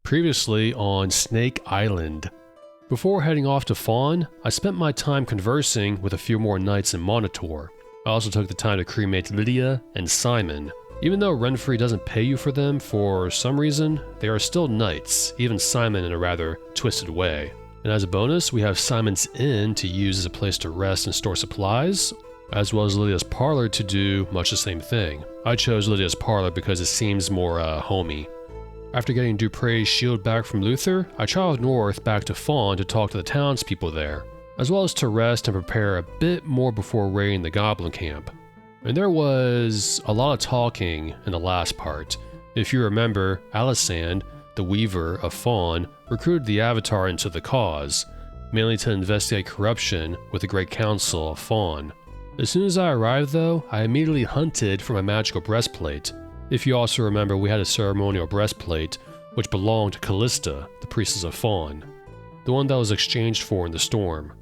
Previously on Snake Island. Before heading off to Fawn, I spent my time conversing with a few more knights in Monitor. I also took the time to cremate Lydia and Simon. Even though Renfrey doesn't pay you for them for some reason, they are still knights, even Simon in a rather twisted way. And as a bonus, we have Simon's Inn to use as a place to rest and store supplies, as well as Lydia's Parlor to do much the same thing. I chose Lydia's Parlor because it seems more homey. After getting Dupre's shield back from Luther, I traveled north back to Fawn to talk to the townspeople there, as well as to rest and prepare a bit more before raiding the goblin camp. And there was a lot of talking in the last part. If you remember, Alisand, the Weaver of Fawn, recruited the Avatar into the cause, mainly to investigate corruption with the Great Council of Fawn. As soon as I arrived though, I immediately hunted for my magical breastplate. If you also remember, we had a ceremonial breastplate which belonged to Callista, the priestess of Fawn, the one that was exchanged for in the storm.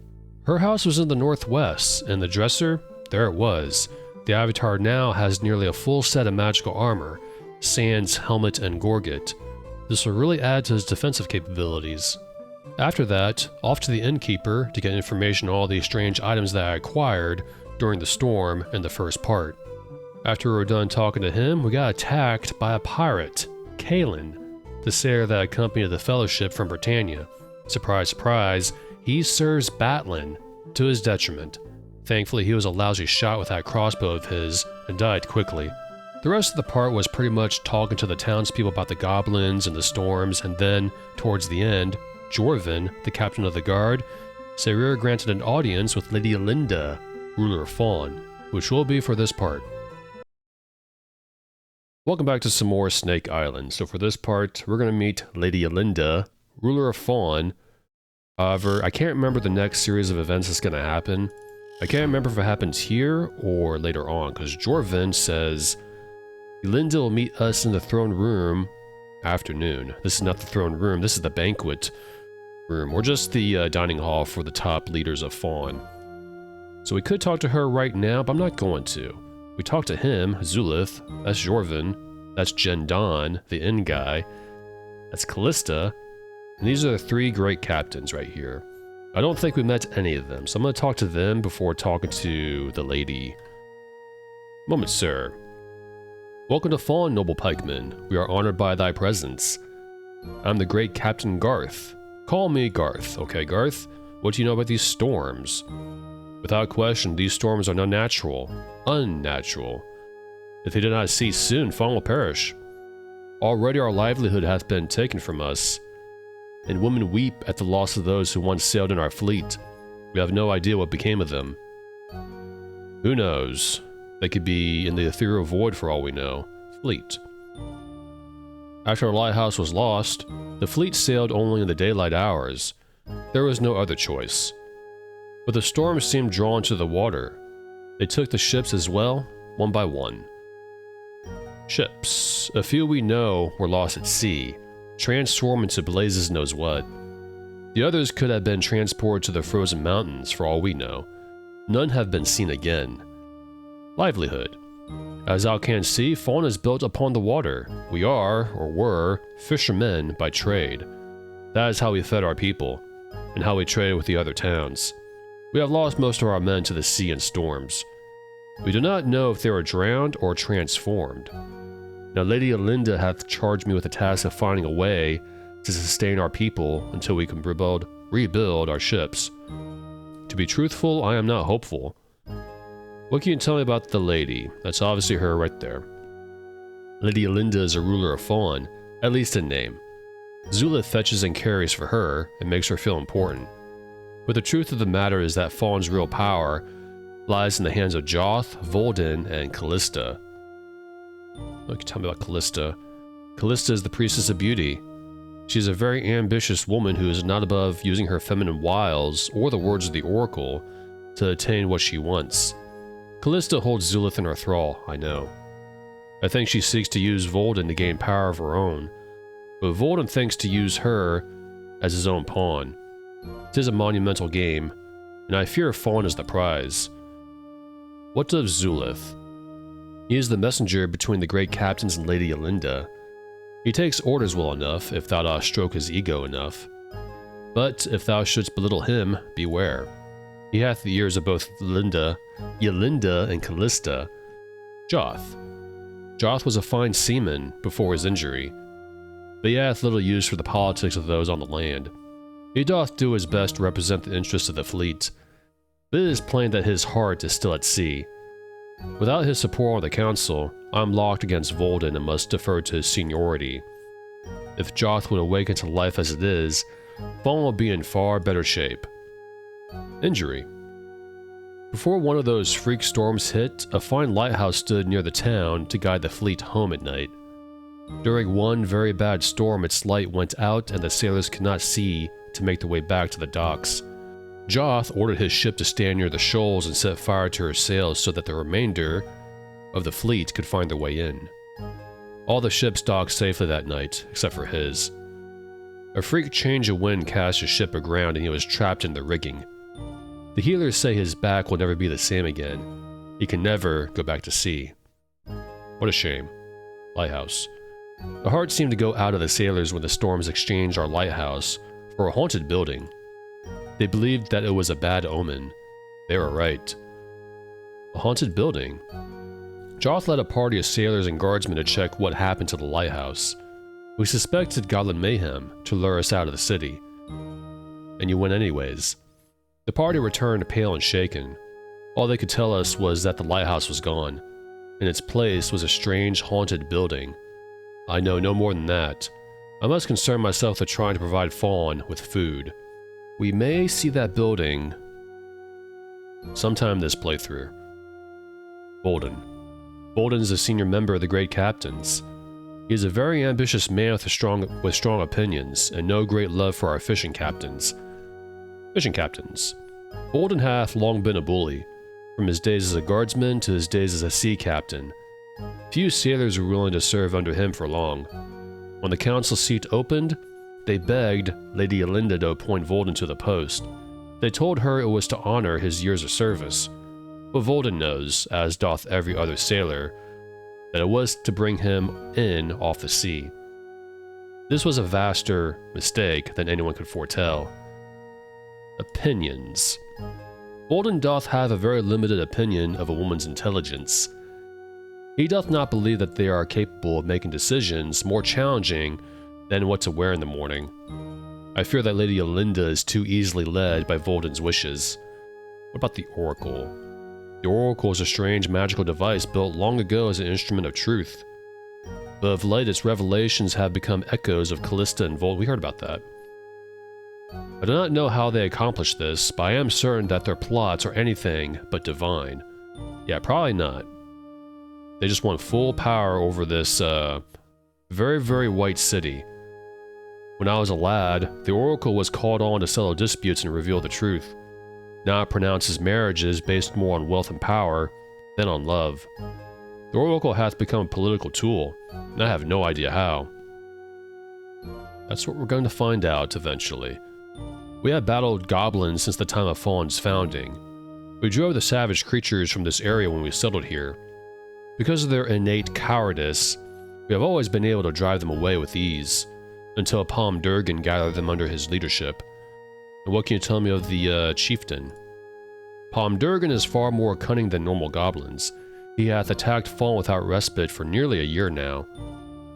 Her house was in the northwest, and the dresser, there it was. The Avatar now has nearly a full set of magical armor, sans helmet and gorget. This will really add to his defensive capabilities. After that, off to the innkeeper to get information on all the strange items that I acquired during the storm in the first part. After we were done talking to him, we got attacked by a pirate, Kalen, the sailor that accompanied the Fellowship from Britannia. Surprise, surprise, he serves Batlin, to his detriment. Thankfully, he was a lousy shot with that crossbow of his and died quickly. The rest of the part was pretty much talking to the townspeople about the goblins and the storms, and then, towards the end, Jorvin, the captain of the guard, Sarir granted an audience with Lady Yelinda, ruler of Fawn, which will be for this part. Welcome back to some more Snake Island. So for this part, we're going to meet Lady Yelinda, ruler of Fawn. However, I can't remember the next series of events that's going to happen. I can't remember if it happens here or later on, because Jorvin says Yelinda will meet us in the throne room afternoon. This is not the throne room, this is the banquet room, or just the dining hall for the top leaders of Fawn. So we could talk to her right now, but I'm not going to. We talk to him, Zulith, that's Jorvin, that's Jendon, the inn guy, that's Callista, and these are the three great captains right here. I don't think we met any of them, so I'm going to talk to them before talking to the lady. Moment, sir. Welcome to Fawn, noble pikeman. We are honored by thy presence. I'm the great Captain Garth. Call me Garth, okay, Garth? What do you know about these storms? Without question, these storms are unnatural. Unnatural. If they do not cease soon, Fawn will perish. Already our livelihood hath been taken from us, and women weep at the loss of those who once sailed in our fleet. We have no idea what became of them. Who knows? They could be in the ethereal void for all we know. Fleet. After our lighthouse was lost, the fleet sailed only in the daylight hours. There was no other choice. But the storm seemed drawn to the water. They took the ships as well, one by one. Ships. A few we know were lost at sea, transformed into blazes knows what. The others could have been transported to the frozen mountains for all we know. None have been seen again. Livelihood. As thou canst see, Fawn is built upon the water. We are, or were, fishermen by trade. That is how we fed our people, and how we traded with the other towns. We have lost most of our men to the sea and storms. We do not know if they were drowned or transformed. Now Lady Yelinda hath charged me with the task of finding a way to sustain our people until we can rebuild our ships. To be truthful, I am not hopeful. What can you tell me about the lady? That's obviously her right there. Lady Yelinda is a ruler of Fawn, at least in name. Zulith fetches and carries for her, and makes her feel important. But the truth of the matter is that Fawn's real power lies in the hands of Joth, Volden, and Callista. What can you tell me about Callista? Callista is the priestess of beauty. She is a very ambitious woman who is not above using her feminine wiles or the words of the oracle to attain what she wants. Callista holds Zulith in her thrall, I know. I think she seeks to use Volden to gain power of her own, but Volden thinks to use her as his own pawn. It is a monumental game, and I fear Fawn is the prize. What of Zulith? He is the messenger between the great captains and Lady Yelinda. He takes orders well enough, if thou dost stroke his ego enough. But if thou shouldst belittle him, beware. He hath the ears of both Yelinda and Callista. Joth was a fine seaman before his injury, but he hath little use for the politics of those on the land. He doth do his best to represent the interests of the fleet, but it is plain that his heart is still at sea. Without his support on the council, I am locked against Volden and must defer to his seniority. If Joth would awaken to life as it is, Fawn will be in far better shape. Injury. Before one of those freak storms hit, a fine lighthouse stood near the town to guide the fleet home at night. During one very bad storm, its light went out and the sailors could not see to make their way back to the docks. Joth ordered his ship to stand near the shoals and set fire to her sails so that the remainder of the fleet could find their way in. All the ships docked safely that night, except for his. A freak change of wind cast his ship aground and he was trapped in the rigging. The healers say his back will never be the same again. He can never go back to sea. What a shame. Lighthouse. The heart seemed to go out of the sailors when the storms exchanged our lighthouse for a haunted building. They believed that it was a bad omen. They were right. A haunted building. Joth led a party of sailors and guardsmen to check what happened to the lighthouse. We suspected goblin mayhem to lure us out of the city. And you went anyways. The party returned pale and shaken. All they could tell us was that the lighthouse was gone. In its place was a strange haunted building. I know no more than that. I must concern myself with trying to provide Fawn with food. We may see that building sometime this playthrough. Volden. Volden is a senior member of the Great Captains. He is a very ambitious man with strong opinions, and no great love for our fishing captains. Volden hath long been a bully, from his days as a guardsman to his days as a sea captain. Few sailors were willing to serve under him for long. When the council seat opened, they begged Lady Yelinda to appoint Volden to the post. They told her it was to honor his years of service. But Volden knows, as doth every other sailor, that it was to bring him in off the sea. This was a vaster mistake than anyone could foretell. Opinions. Volden doth have a very limited opinion of a woman's intelligence. He doth not believe that they are capable of making decisions more challenging than what to wear in the morning. I fear that Lady Yelinda is too easily led by Volden's wishes. What about the Oracle? The Oracle is a strange magical device built long ago as an instrument of truth. But of late its revelations have become echoes of Callista and Volden. We heard about that. I do not know how they accomplished this, but I am certain that their plots are anything but divine. Yeah, probably not. They just want full power over this, very, very white city. When I was a lad, the Oracle was called on to settle disputes and reveal the truth. Now it pronounces marriages based more on wealth and power than on love. The Oracle hath become a political tool, and I have no idea how. That's what we're going to find out eventually. We have battled goblins since the time of Fawn's founding. We drove the savage creatures from this area when we settled here. Because of their innate cowardice, we have always been able to drive them away with ease, until Palm Durgan gathered them under his leadership. And what can you tell me of the chieftain? Palm Durgan is far more cunning than normal goblins. He hath attacked Fawn without respite for nearly a year now.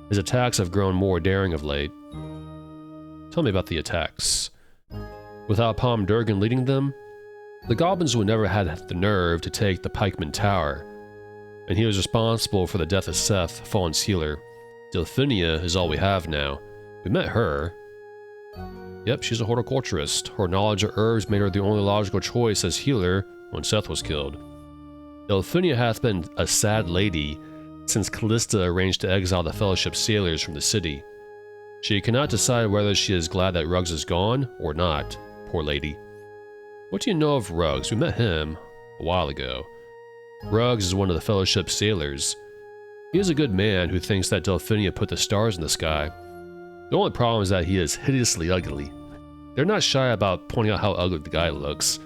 His attacks have grown more daring of late. Tell me about the attacks. Without Palm Durgan leading them, the goblins would never have the nerve to take the Pikeman Tower, and he was responsible for the death of Seth, Fawn's healer. Delphinia is all we have now. We met her. Yep, she's a horticulturist. Her knowledge of herbs made her the only logical choice as healer when Seth was killed. Delphinia hath been a sad lady since Callista arranged to exile the Fellowship sailors from the city. She cannot decide whether she is glad that Ruggs is gone or not, poor lady. What do you know of Ruggs? We met him a while ago. Ruggs is one of the Fellowship sailors. He is a good man who thinks that Delphinia put the stars in the sky. The only problem is that he is hideously ugly. They're not shy about pointing out how ugly the guy looks.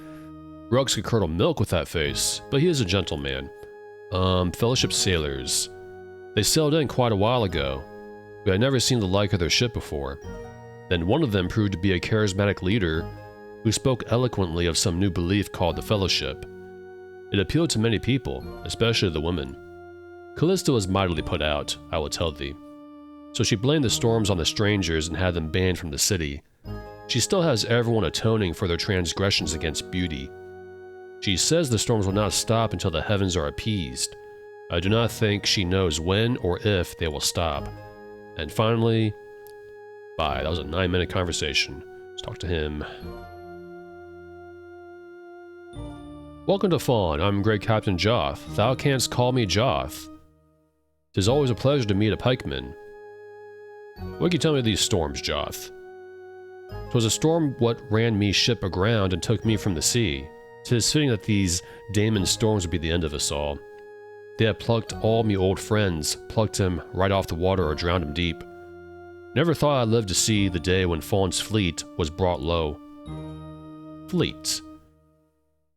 Ruggs could curdle milk with that face, but he is a gentleman. Fellowship sailors. They sailed in quite a while ago. We had never seen the like of their ship before. Then one of them proved to be a charismatic leader who spoke eloquently of some new belief called the Fellowship. It appealed to many people, especially the women. Callista was mightily put out, I will tell thee. So she blamed the storms on the strangers and had them banned from the city. She still has everyone atoning for their transgressions against beauty. She says the storms will not stop until the heavens are appeased. I do not think she knows when or if they will stop. And finally, bye. That was a 9-minute conversation. Let's talk to him. Welcome to Fawn. I'm Great Captain Joth. Thou canst call me Joth. 'Tis always a pleasure to meet a pikeman. What can you tell me of these storms, Joth? 'Twas a storm what ran me ship aground and took me from the sea. 'Tis fitting that these Damon storms would be the end of us all. They have plucked all me old friends, plucked him right off the water or drowned him deep. Never thought I'd live to see the day when Fawn's fleet was brought low. Fleet.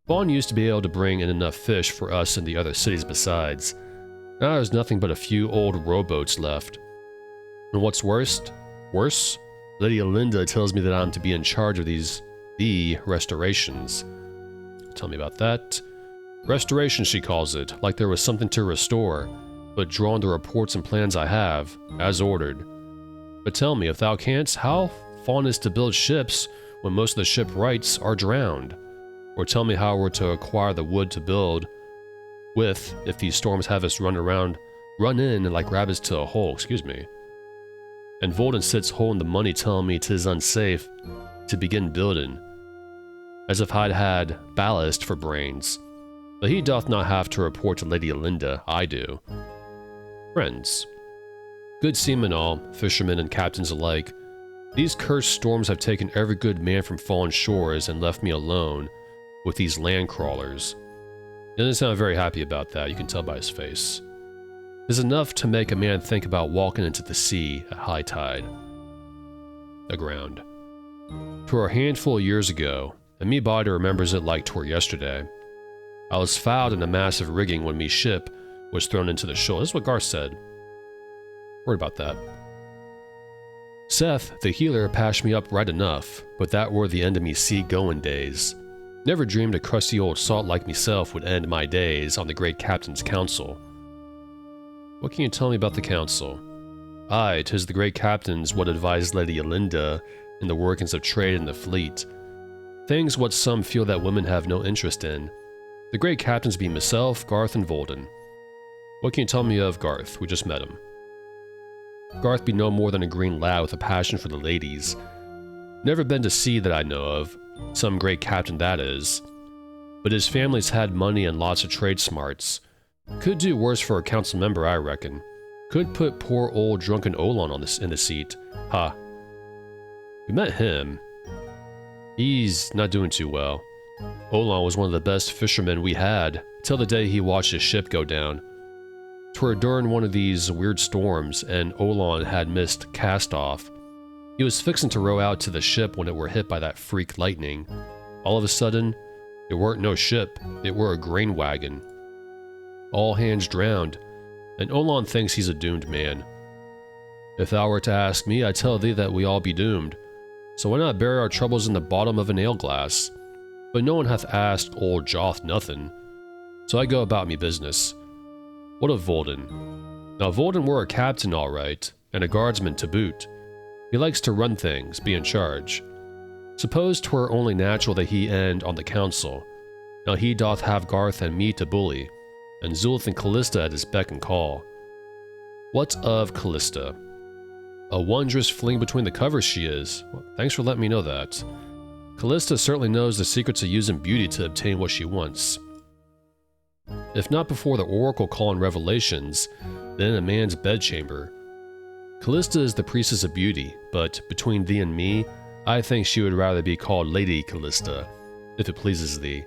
Fawn used to be able to bring in enough fish for us and the other cities besides. Now there's nothing but a few old rowboats left. And what's worse, Lady Yelinda tells me that I'm to be in charge of the restorations. Tell me about that. Restoration, she calls it, like there was something to restore, but drawn the reports and plans I have, as ordered. But tell me, if thou canst, how Fawn is to build ships when most of the shipwrights are drowned? Or tell me how we're to acquire the wood to build with if these storms have us run in like rabbits to a hole, And Volden sits holding the money telling me 'tis unsafe to begin building, as if I'd had ballast for brains. But he doth not have to report to Lady Yelinda, I do. Friends. Good seamen all, fishermen and captains alike. These cursed storms have taken every good man from fallen shores and left me alone with these land crawlers. He doesn't sound very happy about that, you can tell by his face. It's enough to make a man think about walking into the sea at high tide. Aground. 'Twere a handful of years ago, and me body remembers it like 'twere yesterday. I was fouled in a massive rigging when me ship was thrown into the shoal. This is what Garth said. Worried about that. Seth, the healer, patched me up right enough, but that were the end of me sea-going days. Never dreamed a crusty old salt like meself would end my days on the great captain's council. What can you tell me about the council? Aye, 'tis the great captains what advised Lady Yelinda in the workings of trade in the fleet. Things what some feel that women have no interest in. The great captains be myself, Garth, and Volden. What can you tell me of Garth? We just met him. Garth be no more than a green lad with a passion for the ladies. Never been to sea that I know of. Some great captain that is. But his family's had money and lots of trade smarts. Could do worse for a council member, I reckon. Could put poor old drunken Olon in the seat. Ha. We met him. He's not doing too well. Olon was one of the best fishermen we had, till the day he watched his ship go down. 'Twere during one of these weird storms, and Olon had missed cast-off. He was fixing to row out to the ship when it were hit by that freak lightning. All of a sudden, it weren't no ship, it were a grain wagon. All hands drowned, and Olon thinks he's a doomed man. If thou were to ask me, I'd tell thee that we all be doomed. So why not bury our troubles in the bottom of an ale glass? But no one hath asked old Joth nothin', so I go about me business. What of Volden? Now Volden were a captain all right, and a guardsman to boot. He likes to run things, be in charge. Suppose 'twere only natural that he end on the council. Now he doth have Garth and me to bully, and Zulith and Callista at his beck and call. What of Callista? A wondrous fling between the covers she is. Well, thanks for letting me know that. Callista certainly knows the secrets of using beauty to obtain what she wants. If not before the oracle calling revelations, then in a man's bedchamber. Callista is the priestess of beauty, but between thee and me, I think she would rather be called Lady Callista, if it pleases thee.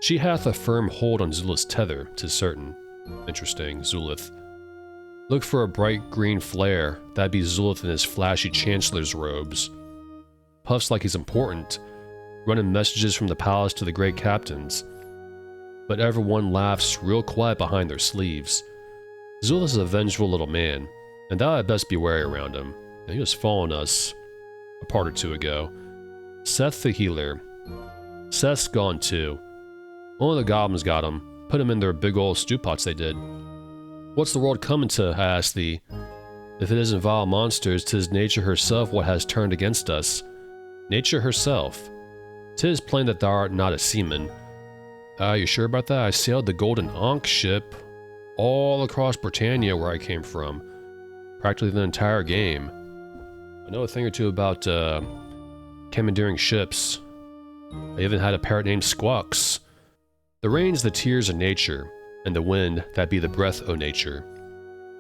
She hath a firm hold on Zulith's tether, 'tis certain. Interesting, Zulith. Look for a bright green flare, that'd be Zulith in his flashy chancellor's robes. Puffs like he's important, running messages from the palace to the great captains. But everyone laughs real quiet behind their sleeves. Zulith is a vengeful little man. and thou had best be wary around him. And he was following us a part or two ago. Seth the healer. Seth's gone too. One of the goblins got him, put him in their big old stew pots they did. What's the world coming to, I ask thee? If it isn't vile monsters, 'tis nature herself what has turned against us. Nature herself. 'Tis plain that thou art not a seaman. You sure about that? I sailed the Golden Ankh ship all across Britannia where I came from. Practically the entire game. I know a thing or two about commandeering ships. I even had a parrot named Squawks. The rain's the tears of nature, and the wind that be the breath o' nature.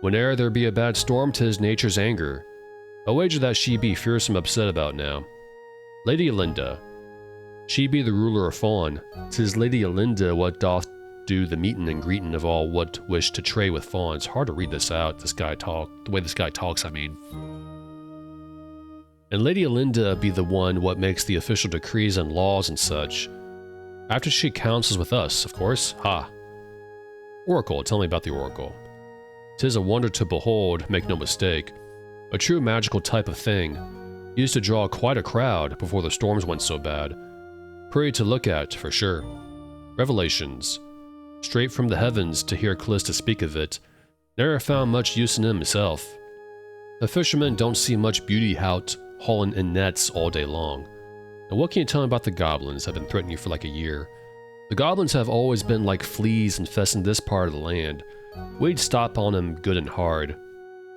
Whene'er there be a bad storm, 'tis nature's anger. I wager that she be fearsome upset about now. Lady Yelinda. She be the ruler of Fawn. 'Tis Lady Yelinda what doth do the meetin' and greetin' of all what wish to trade with Fawn. It's hard to read this out, the way this guy talks, I mean. And Lady Yelinda be the one what makes the official decrees and laws and such. After she counsels with us, of course. Ha! Oracle, tell me about the Oracle. 'Tis a wonder to behold, make no mistake. A true magical type of thing. Used to draw quite a crowd before the storms went so bad. Pretty to look at, for sure. Revelations. Straight from the heavens to hear Callista speak of it. Never found much use in him myself. The fishermen don't see much beauty out hauling in nets all day long. And what can you tell me about the goblins? I've been threatening you for like a year. The goblins have always been like fleas infesting this part of the land. We'd stop on them good and hard,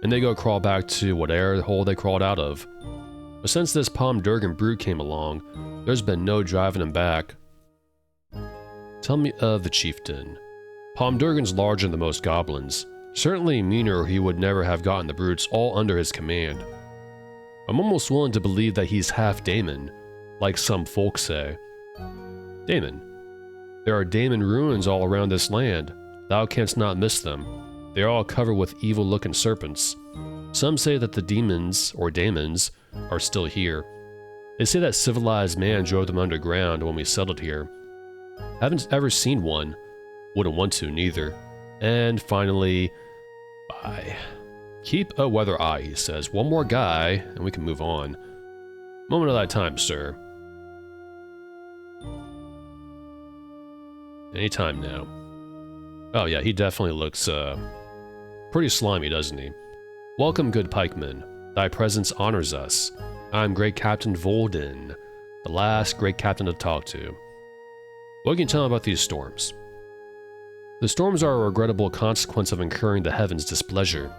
and they go crawl back to whatever hole they crawled out of. But since this Palm Durgan brood came along, there's been no driving them back. Tell me of the chieftain. Palm Durgan's larger than most goblins. Certainly meaner, or he would never have gotten the brutes all under his command. I'm almost willing to believe that he's half Daemon, like some folk say. Daemon. There are Daemon ruins all around this land. Thou canst not miss them. They are all covered with evil-looking serpents. Some say that the demons, or daemons, are still here. They say that civilized man drove them underground when we settled here. Haven't ever seen one. Wouldn't want to, neither. And finally, bye. Keep a weather eye, he says. One more guy, and we can move on. Moment of thy time, sir. Any time now. Oh yeah, he definitely looks, pretty slimy, doesn't he? Welcome, good pikeman. Thy presence honors us. I'm Great Captain Volden, the last great captain to talk to. What can you tell me about these storms? The storms are a regrettable consequence of incurring the heavens' displeasure.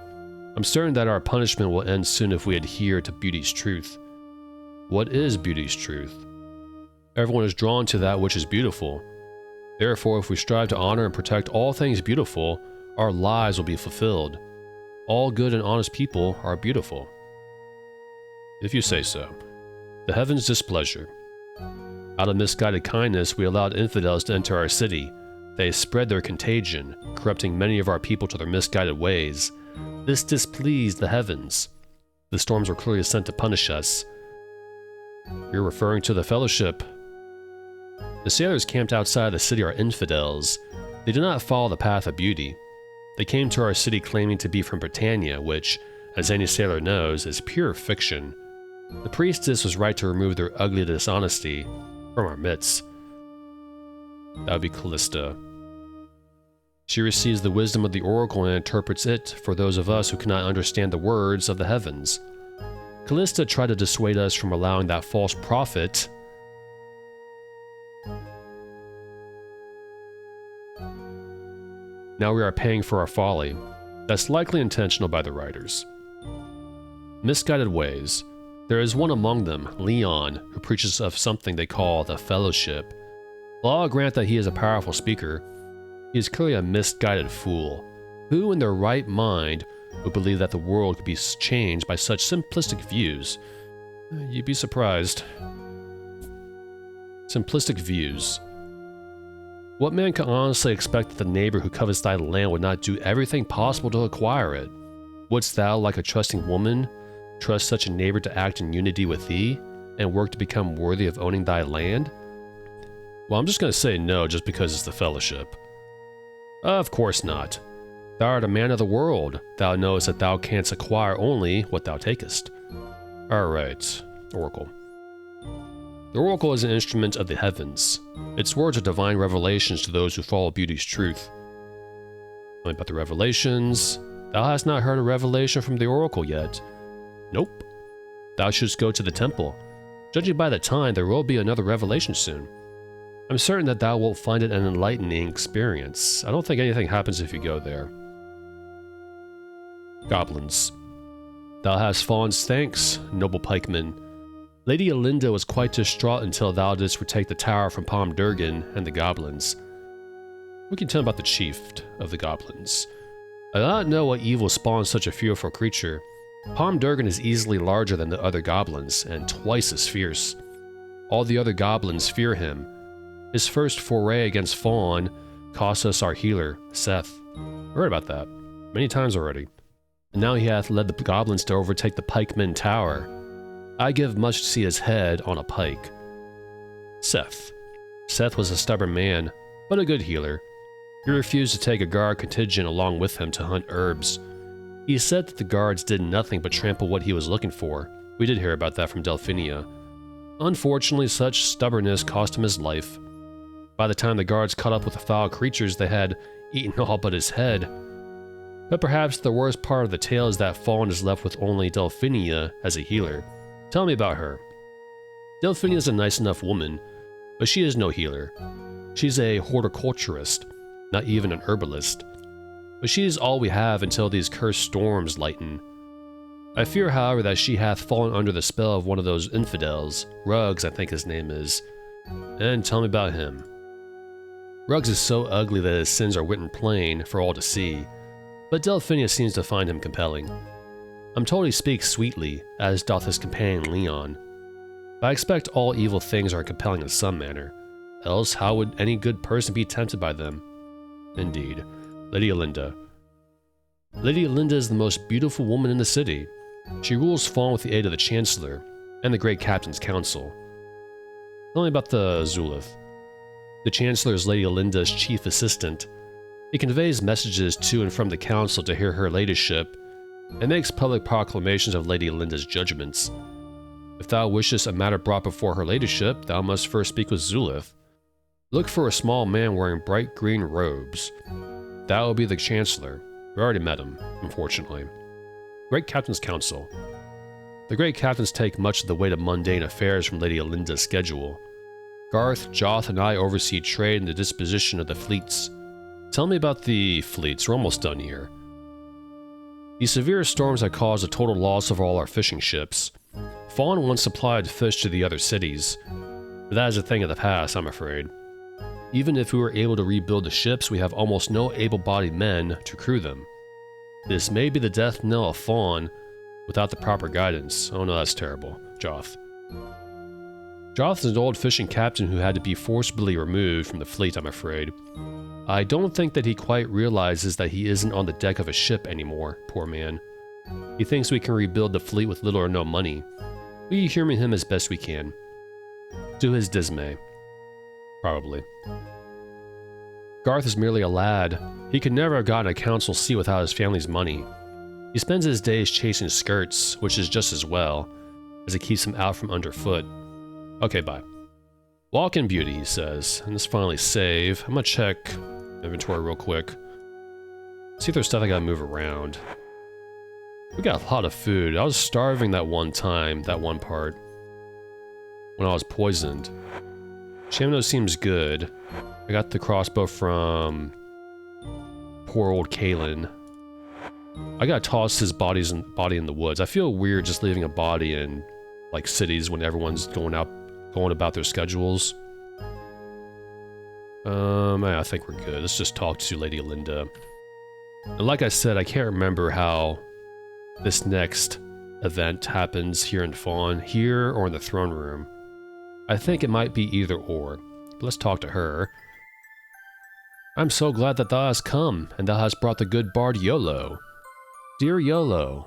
I'm certain that our punishment will end soon if we adhere to beauty's truth. What is beauty's truth? Everyone is drawn to that which is beautiful. Therefore, if we strive to honor and protect all things beautiful, our lives will be fulfilled. All good and honest people are beautiful. If you say so. The heavens' displeasure. Out of misguided kindness, we allowed infidels to enter our city. They spread their contagion, corrupting many of our people to their misguided ways. This displeased the heavens. The storms were clearly sent to punish us. You're referring to the Fellowship. The sailors camped outside the city are infidels. They do not follow the path of beauty. They came to our city claiming to be from Britannia, which, as any sailor knows, is pure fiction. The priestess was right to remove their ugly dishonesty from our midst. That would be Callista. She receives the wisdom of the oracle and interprets it for those of us who cannot understand the words of the heavens. Callista tried to dissuade us from allowing that false prophet. Now we are paying for our folly. That's likely intentional by the writers. Misguided ways. There is one among them, Leon, who preaches of something they call the Fellowship. While I'll grant that he is a powerful speaker, he is clearly a misguided fool. Who in their right mind would believe that the world could be changed by such simplistic views? You'd be surprised. Simplistic views. What man can honestly expect that the neighbor who covets thy land would not do everything possible to acquire it? Wouldst thou, like a trusting woman, trust such a neighbor to act in unity with thee, and work to become worthy of owning thy land? Well, I'm just going to say no just because it's the Fellowship. Of course not. Thou art a man of the world. Thou knowest that thou canst acquire only what thou takest. Alright, Oracle. The Oracle is an instrument of the heavens. Its words are divine revelations to those who follow beauty's truth. Tell me about the revelations. Thou hast not heard a revelation from the Oracle yet. Nope. Thou shouldst go to the temple. Judging by the time, there will be another revelation soon. I'm certain that thou wilt find it an enlightening experience. I don't think anything happens if you go there. Goblins. Thou hast Fawn's thanks, noble pikeman. Lady Yelinda was quite distraught until thou didst retake the tower from Palm Durgan and the goblins. We can tell about the chief of the goblins. I do not know what evil spawned such a fearful creature. Palm Durgan is easily larger than the other goblins, and twice as fierce. All the other goblins fear him. His first foray against Fawn cost us our healer, Seth. I heard about that many times already. And now he hath led the goblins to overtake the pikeman tower. I give much to see his head on a pike. Seth. Seth was a stubborn man, but a good healer. He refused to take a guard contingent along with him to hunt herbs. He said that the guards did nothing but trample what he was looking for. We did hear about that from Delphinia. Unfortunately, such stubbornness cost him his life. By the time the guards caught up with the foul creatures, they had eaten all but his head. But perhaps the worst part of the tale is that Fawn is left with only Delphinia as a healer. Tell me about her. Delphinia is a nice enough woman, but she is no healer. She's a horticulturist, not even an herbalist. But she is all we have until these cursed storms lighten. I fear, however, that she hath fallen under the spell of one of those infidels, Ruggs I think his name is. And tell me about him. Ruggs is so ugly that his sins are written plain for all to see, but Delphinia seems to find him compelling. I'm told he speaks sweetly, as doth his companion Leon. But I expect all evil things are compelling in some manner, else how would any good person be tempted by them? Indeed. Lady Yelinda. Lady Yelinda is the most beautiful woman in the city. She rules Fawn with the aid of the Chancellor and the Great Captain's Council. Tell me about the Zulith. The Chancellor is Lady Yelinda's chief assistant. He conveys messages to and from the Council to hear her ladyship, and makes public proclamations of Lady Yelinda's judgments. If thou wishest a matter brought before her ladyship, thou must first speak with Zulith. Look for a small man wearing bright green robes. That will be the Chancellor. We already met him, unfortunately. Great Captain's Council. The Great Captains take much of the weight of mundane affairs from Lady Yelinda's schedule. Garth, Joth, and I oversee trade and the disposition of the fleets. Tell me about the fleets. We're almost done here. The severe storms have caused a total loss of all our fishing ships. Fawn once supplied fish to the other cities, but that is a thing of the past, I'm afraid. Even if we were able to rebuild the ships, we have almost no able-bodied men to crew them. This may be the death knell of Fawn without the proper guidance. Oh no, that's terrible. Joth. Joth is an old fishing captain who had to be forcibly removed from the fleet, I'm afraid. I don't think that he quite realizes that he isn't on the deck of a ship anymore, poor man. He thinks we can rebuild the fleet with little or no money. We humor him as best we can. To his dismay. Probably. Garth is merely a lad. He could never have gotten a council seat without his family's money. He spends his days chasing skirts, which is just as well, as it keeps him out from underfoot. Okay, bye. Walk in beauty, he says. And let's finally save. I'm gonna check inventory real quick. See if there's stuff I gotta move around. We got a lot of food. I was starving that one time, that one part. When I was poisoned. Shamino seems good. I got the crossbow from poor old Kalen. I gotta toss his body in the woods. I feel weird just leaving a body in like cities when everyone's going about their schedules. I think we're good. Let's just talk to Lady Yelinda. And like I said, I can't remember how this next event happens here in Fawn, here or in the throne room. I think it might be either or. But let's talk to her. I'm so glad that thou hast come, and thou hast brought the good bard Iolo. Dear Iolo,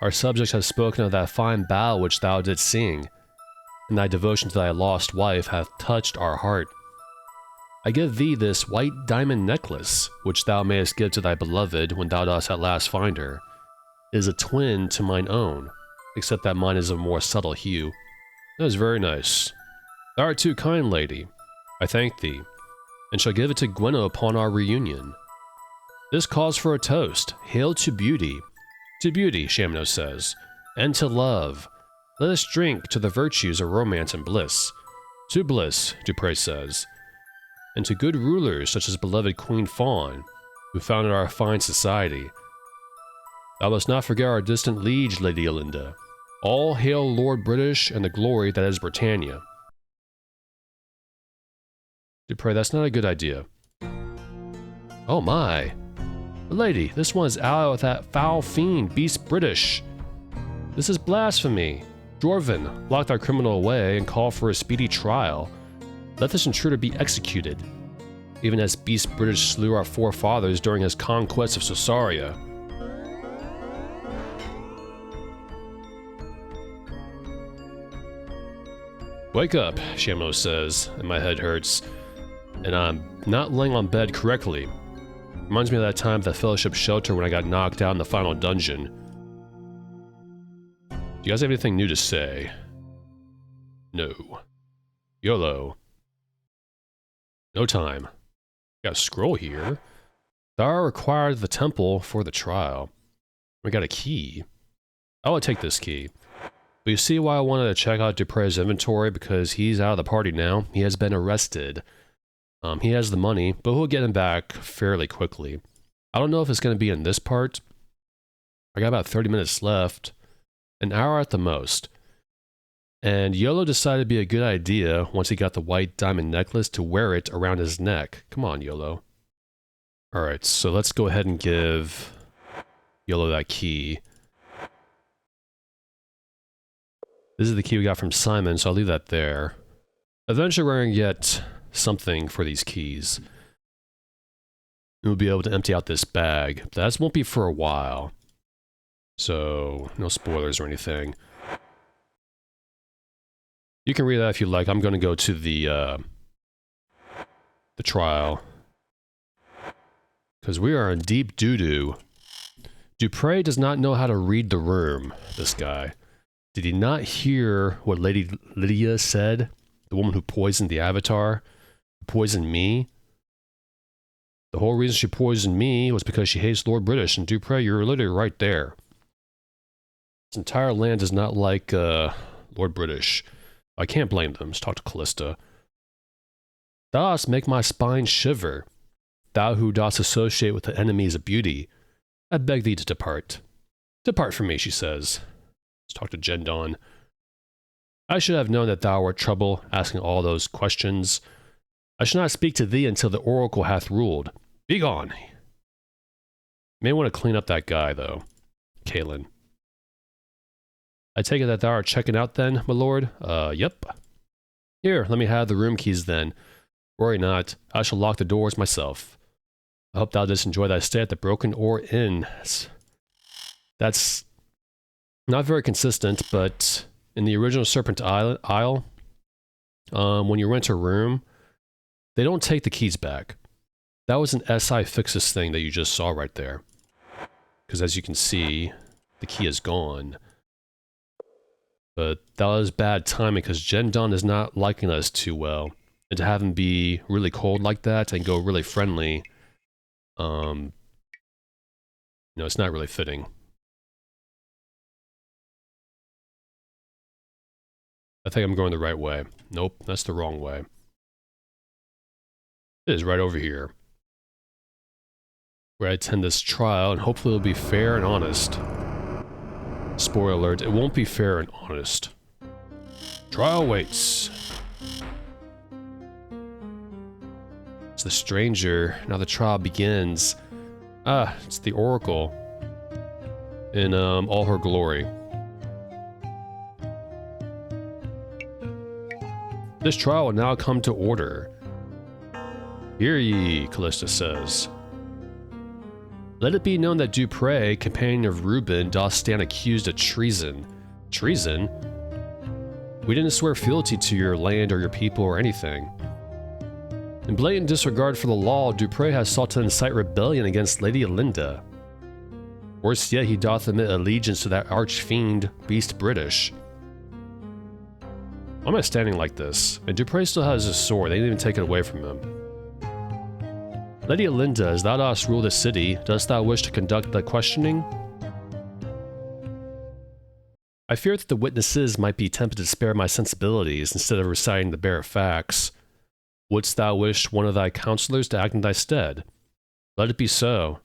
our subjects have spoken of that fine bow which thou didst sing, and thy devotion to thy lost wife hath touched our heart. I give thee this white diamond necklace, which thou mayest give to thy beloved when thou dost at last find her. It is a twin to mine own, except that mine is of a more subtle hue. That is very nice. Thou art too kind, lady. I thank thee, and shall give it to Gwenna upon our reunion. This calls for a toast. Hail to beauty. To beauty, Shamno says, and to love. Let us drink to the virtues of romance and bliss. To bliss, Dupre says, and to good rulers such as beloved Queen Fawn, who founded our fine society. Thou must not forget our distant liege, Lady Yelinda. All hail Lord British and the glory that is Britannia. Dupre, that's not a good idea. Oh my. Lady, this one is out with that foul fiend, Beast British. This is blasphemy. Dwarven, lock our criminal away and call for a speedy trial. Let this intruder be executed, even as Beast British slew our forefathers during his conquest of Sosaria. Wake up, Shamno says, and my head hurts, and I'm not laying on bed correctly. Reminds me of that time at the Fellowship Shelter when I got knocked out in the final dungeon. Do you guys have anything new to say? No. YOLO. No time. Got a scroll here. Thou art required at the temple for the trial. We got a key. I will take this key. But you see why I wanted to check out Dupre's inventory, because he's out of the party now. He has been arrested. He has the money, but we'll get him back fairly quickly. I don't know if it's going to be in this part. I got about 30 minutes left. An hour at the most. And YOLO decided to be a good idea once he got the white diamond necklace to wear it around his neck. Come on, YOLO. Alright, so let's go ahead and give YOLO that key. This is the key we got from Simon, so I'll leave that there. Eventually we're going to get something for these keys. We'll be able to empty out this bag. But that won't be for a while. So, no spoilers or anything. You can read that if you like. I'm going to go to the trial. Because we are in deep doo-doo. Dupre does not know how to read the room, this guy. Did he not hear what Lady Lydia said? The woman who poisoned the Avatar? Who poisoned me? The whole reason she poisoned me was because she hates Lord British, and Dupre, you're literally right there. This entire land is not like Lord British. I can't blame them. Just talk to Callista. Thou dost make my spine shiver. Thou who dost associate with the enemies of beauty. I beg thee to depart. Depart from me, she says. Let's talk to Gendon. I should have known that thou wert trouble, asking all those questions. I shall not speak to thee until the oracle hath ruled. Begone! May want to clean up that guy, though. Kaelin. I take it that thou art checking out then, my lord? Yep. Here, let me have the room keys then. Worry not, I shall lock the doors myself. I hope thou didst enjoy thy stay at the Broken Oar Inn. That's not very consistent, but in the original Serpent Isle, when you rent a room, they don't take the keys back. That was an SI Fixes thing that you just saw right there. Because as you can see, the key is gone. But that was bad timing because Gendon is not liking us too well. And to have him be really cold like that and go really friendly, you know, it's not really fitting. I think I'm going the right way. Nope, that's the wrong way. It is right over here. Where I attend this trial, and hopefully it'll be fair and honest. Spoiler alert, it won't be fair and honest. Trial waits. It's the stranger. Now the trial begins. Ah, it's the Oracle. In all her glory. This trial will now come to order. Hear ye, Callista says. Let it be known that Dupre, companion of Reuben, doth stand accused of treason. Treason? We didn't swear fealty to your land or your people or anything. In blatant disregard for the law, Dupre has sought to incite rebellion against Lady Yelinda. Worse yet, he doth admit allegiance to that arch-fiend, Beast British. Why am I standing like this? And Dupre still has his sword, they didn't even take it away from him. Lady Yelinda, as thou dost rule the city, dost thou wish to conduct the questioning? I fear that the witnesses might be tempted to spare my sensibilities instead of reciting the bare facts. Wouldst thou wish one of thy counselors to act in thy stead? Let it be so.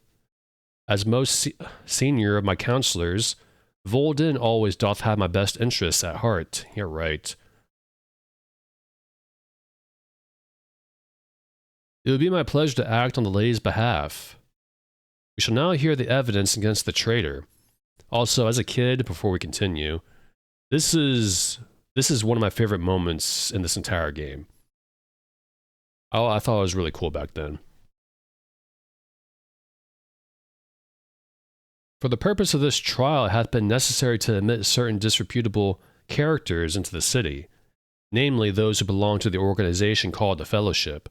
As most senior of my counselors, Volden always doth have my best interests at heart. You're right. It would be my pleasure to act on the lady's behalf. We shall now hear the evidence against the traitor. Also, as a kid, before we continue, this is one of my favorite moments in this entire game. I thought it was really cool back then. For the purpose of this trial, it hath been necessary to admit certain disreputable characters into the city, namely those who belong to the organization called the Fellowship,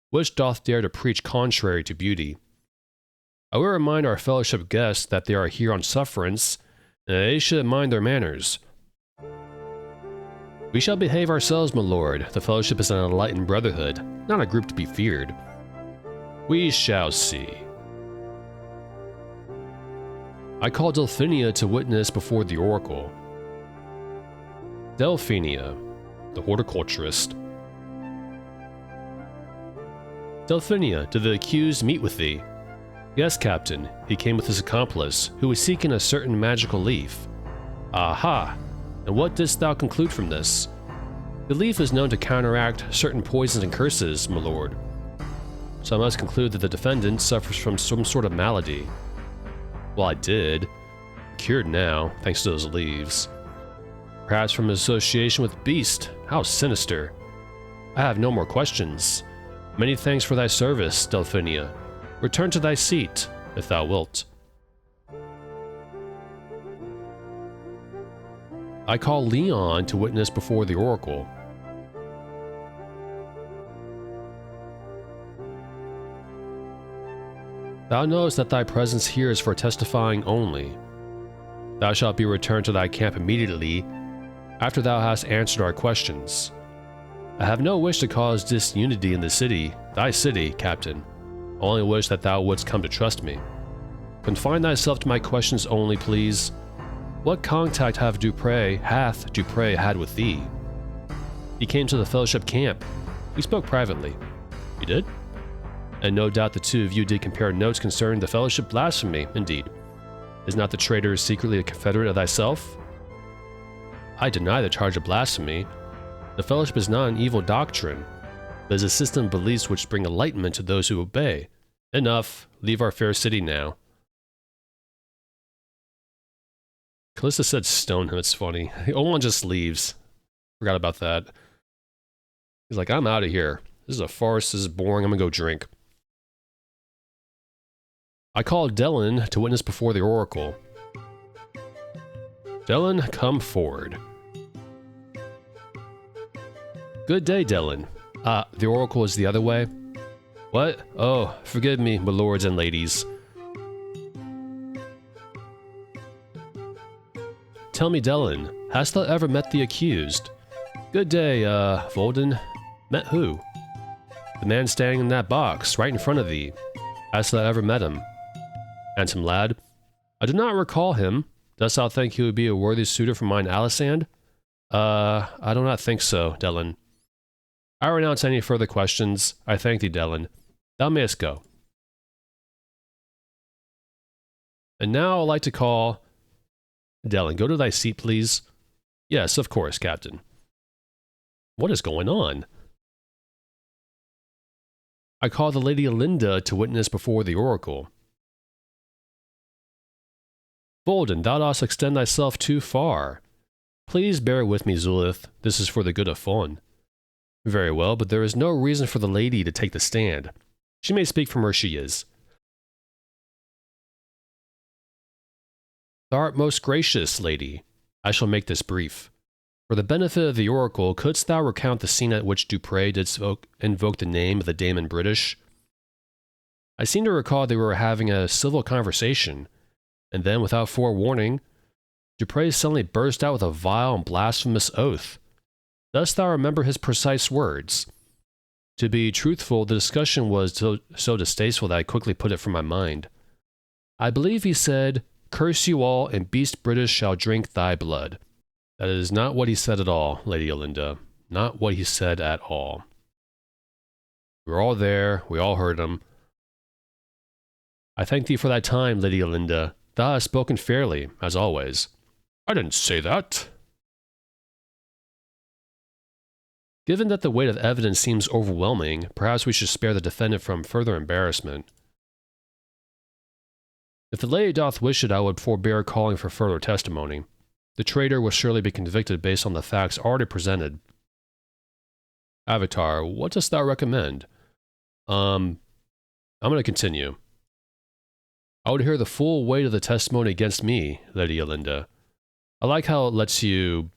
which doth dare to preach contrary to beauty. I will remind our Fellowship guests that they are here on sufferance, and that they should mind their manners. We shall behave ourselves, my lord. The Fellowship is an enlightened brotherhood, not a group to be feared. We shall see. I call Delphinia to witness before the Oracle. Delphinia, the horticulturist. Delphinia, did the accused meet with thee? Yes, Captain. He came with his accomplice, who was seeking a certain magical leaf. Aha! And what didst thou conclude from this? The leaf is known to counteract certain poisons and curses, my lord. So I must conclude that the defendant suffers from some sort of malady. Well, I did. Cured now, thanks to those leaves. Perhaps from association with Beast. How sinister. I have no more questions. Many thanks for thy service, Delphinia. Return to thy seat, if thou wilt. I call Leon to witness before the Oracle. Thou knowest that thy presence here is for testifying only. Thou shalt be returned to thy camp immediately after thou hast answered our questions. I have no wish to cause disunity in the city, thy city, Captain. I only wish that thou wouldst come to trust me. Confine thyself to my questions only, please. What contact hath Dupre had with thee? He came to the Fellowship camp. We spoke privately. You did? And no doubt the two of you did compare notes concerning the Fellowship blasphemy, indeed. Is not the traitor secretly a confederate of thyself? I deny the charge of blasphemy. The Fellowship is not an evil doctrine, but is a system of beliefs which bring enlightenment to those who obey. Enough. Leave our fair city now. Callista said stone him, it's funny. Owen just leaves. Forgot about that. He's like, I'm out of here. This is a farce, this is boring, I'm gonna go drink. I call Dylan to witness before the Oracle. Dylan, come forward. Good day, Dylan. The Oracle is the other way. What? Oh, forgive me, my lords and ladies. Tell me, Dylan, hast thou ever met the accused? Good day, Volden. Met who? The man standing in that box, right in front of thee. Hast thou ever met him? Handsome lad. I do not recall him. Dost thou think he would be a worthy suitor for mine Alisand? I do not think so, Dylan. I renounce any further questions. I thank thee, Dylan. Thou mayest go. And now I'd like to call... Dylan, go to thy seat, please. Yes, of course, Captain. What is going on? I call the Lady Yelinda to witness before the Oracle. Volden, thou dost extend thyself too far. Please bear with me, Zulith. This is for the good of Fawn. Very well, but there is no reason for the lady to take the stand. She may speak from where she is. Thou art most gracious, lady. I shall make this brief. For the benefit of the oracle, couldst thou recount the scene at which Dupre did invoke the name of the Damon British? I seem to recall they were having a civil conversation, and then, without forewarning, Dupre suddenly burst out with a vile and blasphemous oath. Dost thou remember his precise words? To be truthful, the discussion was so distasteful that I quickly put it from my mind. I believe he said, "Curse you all, and beast British shall drink thy blood." That is not what he said at all, Lady Yelinda. Not what he said at all. We were all there, we all heard him. I thank thee for thy time, Lady Yelinda. Thou hast spoken fairly, as always. I didn't say that. Given that the weight of evidence seems overwhelming, perhaps we should spare the defendant from further embarrassment. If the lady doth wish it, I would forbear calling for further testimony. The traitor will surely be convicted based on the facts already presented. Avatar, what dost thou recommend? I'm going to continue. I would hear the full weight of the testimony against me, Lady Yelinda. I like how it lets you,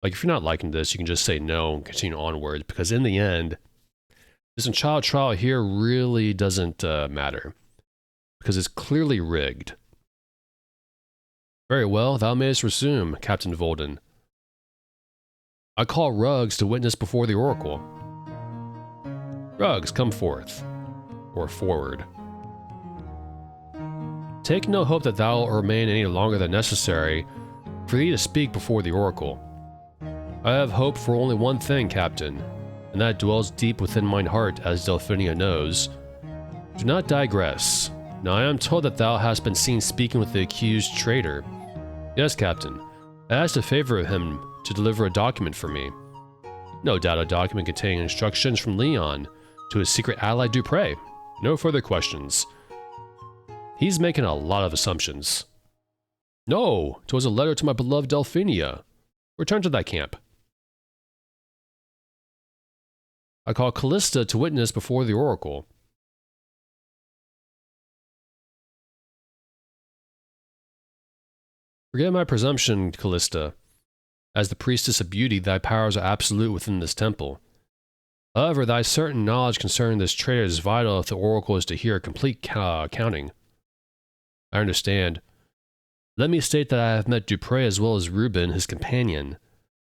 like, if you're not liking this, you can just say no and continue onwards, because in the end, this child trial here really doesn't matter, because it's clearly rigged. Very well, thou mayest resume, Captain Volden. I call Ruggs to witness before the oracle. Ruggs, come forth. Or forward. Take no hope that thou wilt remain any longer than necessary for thee to speak before the oracle. I have hope for only one thing, Captain, and that dwells deep within mine heart, as Delphinia knows. Do not digress. Now I am told that thou hast been seen speaking with the accused traitor. Yes, Captain. I asked a favor of him to deliver a document for me. No doubt a document containing instructions from Leon to his secret ally Dupre. No further questions. He's making a lot of assumptions. No, 'twas a letter to my beloved Delphinia. Return to thy camp. I call Callista to witness before the oracle. Forget my presumption, Callista. As the priestess of beauty, thy powers are absolute within this temple. However, thy certain knowledge concerning this traitor is vital if the oracle is to hear a complete accounting. I understand. Let me state that I have met Dupre as well as Reuben, his companion.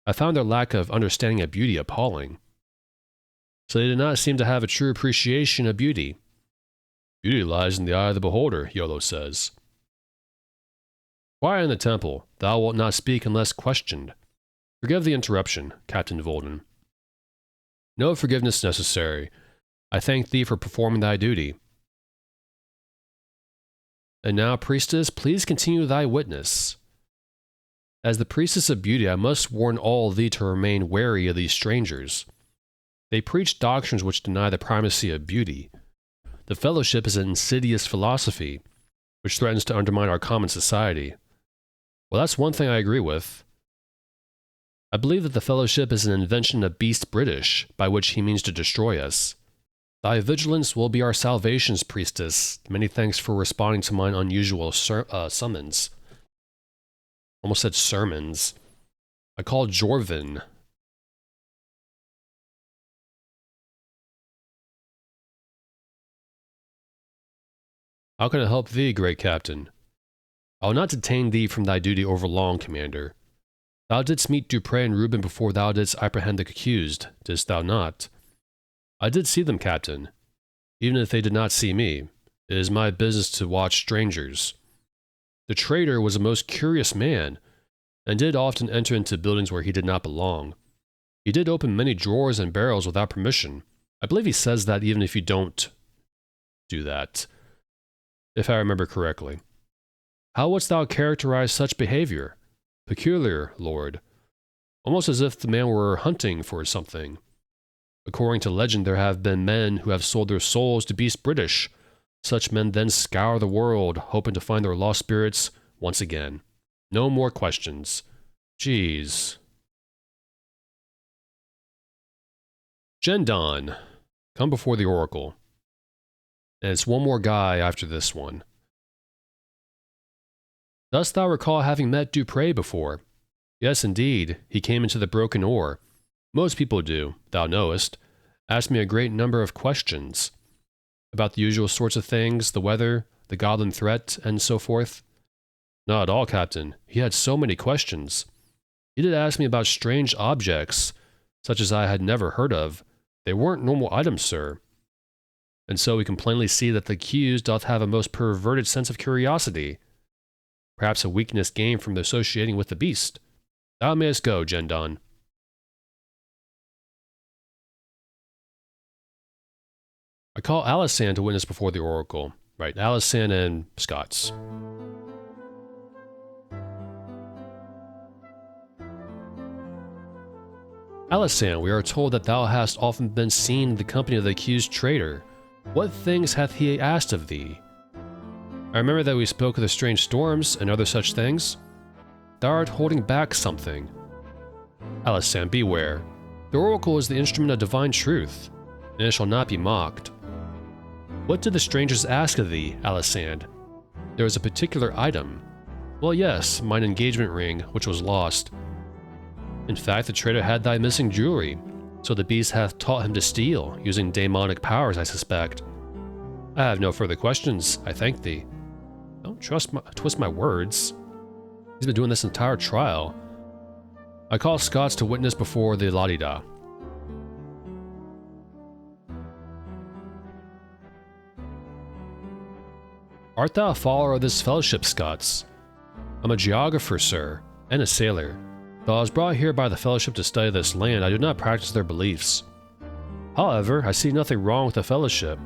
I found their lack of understanding of beauty appalling. So they did not seem to have a true appreciation of beauty. Beauty lies in the eye of the beholder, Iolo says. Quiet in the temple. Thou wilt not speak unless questioned. Forgive the interruption, Captain Volden. No forgiveness necessary. I thank thee for performing thy duty. And now, priestess, please continue thy witness. As the priestess of beauty, I must warn all thee to remain wary of these strangers. They preach doctrines which deny the primacy of beauty. The fellowship is an insidious philosophy, which threatens to undermine our common society. Well, that's one thing I agree with. I believe that the fellowship is an invention of beast British, by which he means to destroy us. Thy vigilance will be our salvations, priestess. Many thanks for responding to mine unusual summons. Almost said sermons. I call Jorvin. How can I help thee, great captain? I will not detain thee from thy duty overlong, commander. Thou didst meet Dupre and Reuben before thou didst apprehend the accused, didst thou not? I did see them, Captain. Even if they did not see me, it is my business to watch strangers. The traitor was a most curious man, and did often enter into buildings where he did not belong. He did open many drawers and barrels without permission. I believe he says that even if you don't do that, if I remember correctly. How wouldst thou characterize such behavior? Peculiar, Lord. Almost as if the man were hunting for something. According to legend, there have been men who have sold their souls to beast British. Such men then scour the world, hoping to find their lost spirits once again. No more questions. Jeez. Gendon. Come before the oracle. And it's one more guy after this one. Dost thou recall having met Dupre before? Yes, indeed, he came into the broken ore. Most people do, thou knowest. Asked me a great number of questions. About the usual sorts of things, the weather, the goblin threat, and so forth. Not at all, Captain. He had so many questions. He did ask me about strange objects, such as I had never heard of. They weren't normal items, sir. And so we can plainly see that the accused doth have a most perverted sense of curiosity. Perhaps a weakness gained from associating with the beast. Thou mayest go, Gendon. I call Alisan to witness before the Oracle. Right, Alisan and Scots. Alisan, we are told that thou hast often been seen in the company of the accused traitor. What things hath he asked of thee? I remember that we spoke of the strange storms and other such things. Thou art holding back something. Alisan, beware. The Oracle is the instrument of divine truth, and it shall not be mocked. What did the strangers ask of thee, Alisan? There was a particular item. Well, yes, mine engagement ring, which was lost. In fact, the traitor had thy missing jewelry, so the beast hath taught him to steal, using demonic powers, I suspect. I have no further questions, I thank thee. Don't twist my words. He's been doing this entire trial. I call Scots to witness before the Ladida. Art thou a follower of this fellowship, Scots? I'm a geographer, sir, and a sailor. Though I was brought here by the fellowship to study this land, I do not practice their beliefs. However, I see nothing wrong with the fellowship.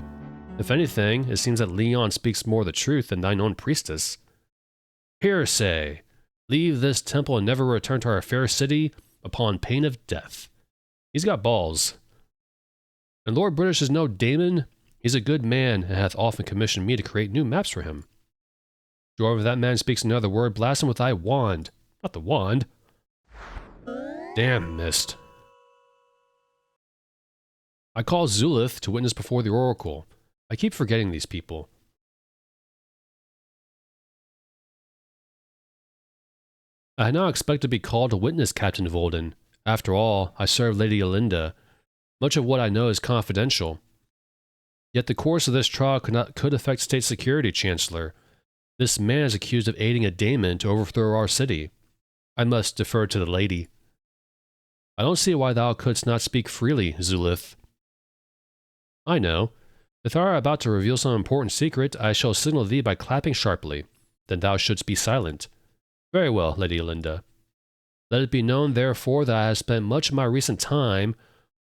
If anything, it seems that Leon speaks more the truth than thine own priestess. Here, say, leave this temple and never return to our fair city upon pain of death. He's got balls. And Lord British is no Damon. He's a good man, and hath often commissioned me to create new maps for him. However, if that man speaks another word, blast him with thy wand. Not the wand. Damn, missed. I call Zulith to witness before the Oracle. I keep forgetting these people. I had not expected to be called to witness, Captain Volden. After all, I serve Lady Yelinda. Much of what I know is confidential. Yet the course of this trial could affect state security, Chancellor. This man is accused of aiding a daemon to overthrow our city. I must defer to the lady. I don't see why thou couldst not speak freely, Zulith. I know. If thou art about to reveal some important secret, I shall signal thee by clapping sharply. Then thou shouldst be silent. Very well, Lady Yelinda. Let it be known, therefore, that I have spent much of my recent time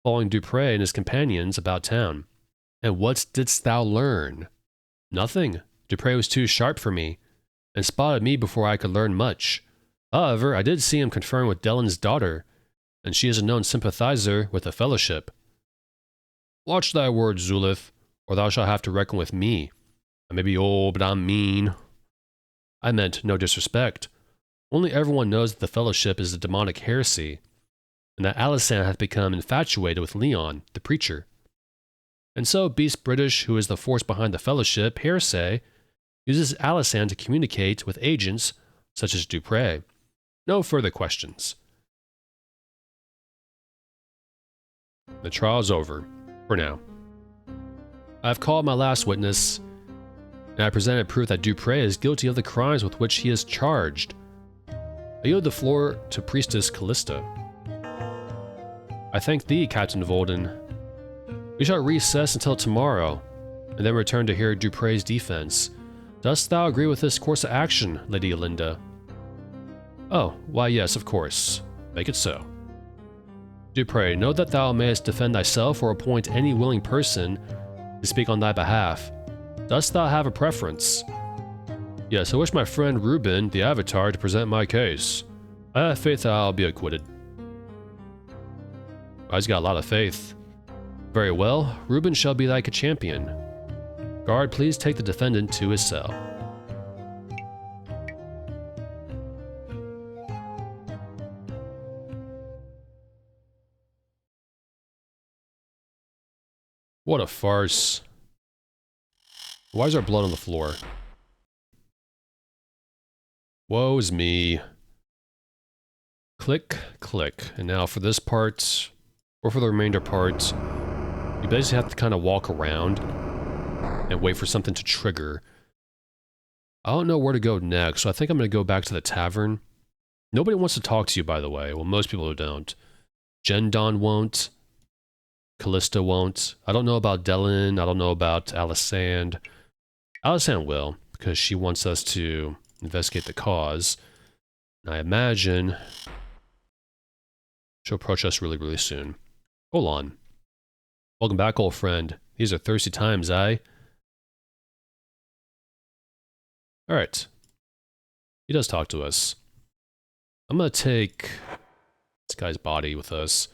following Dupre and his companions about town. And what didst thou learn? Nothing. Dupre was too sharp for me, and spotted me before I could learn much. However, I did see him conferring with Dellen's daughter, and she is a known sympathizer with the Fellowship. Watch thy words, Zulith, or thou shalt have to reckon with me. I may be old, but I'm mean. I meant no disrespect. Only everyone knows that the Fellowship is a demonic heresy, and that Alisan hath become infatuated with Leon, the preacher. And so Beast British, who is the force behind the Fellowship, heresy, uses Alisan to communicate with agents such as Dupre. No further questions. The trial is over, for now. I have called my last witness, and I presented proof that Dupre is guilty of the crimes with which he is charged. I yield the floor to Priestess Callista. I thank thee, Captain Volden. We shall recess until tomorrow, and then return to hear Dupre's defense. Dost thou agree with this course of action, Lady Yelinda? Oh, why yes, of course. Make it so. Dupre, know that thou mayest defend thyself or appoint any willing person to speak on thy behalf. Dost thou have a preference? Yes, I wish my friend Reuben, the Avatar, to present my case. I have faith that I'll be acquitted. He's got a lot of faith. Very well, Reuben shall be thy champion. Guard, please take the defendant to his cell. What a farce. Why is there blood on the floor? Woe's me. Click, click. And now for this part, or for the remainder part, you basically have to kind of walk around and wait for something to trigger. I don't know where to go next, so I think I'm going to go back to the tavern. Nobody wants to talk to you, by the way. Well, most people don't. Gendon won't. Callista won't. I don't know about Dylan. I don't know about Alicent. Alicent will, because she wants us to investigate the cause. And I imagine she'll approach us really, really soon. Hold on. Welcome back, old friend. These are thirsty times, eh? Alright. He does talk to us. I'm gonna take this guy's body with us.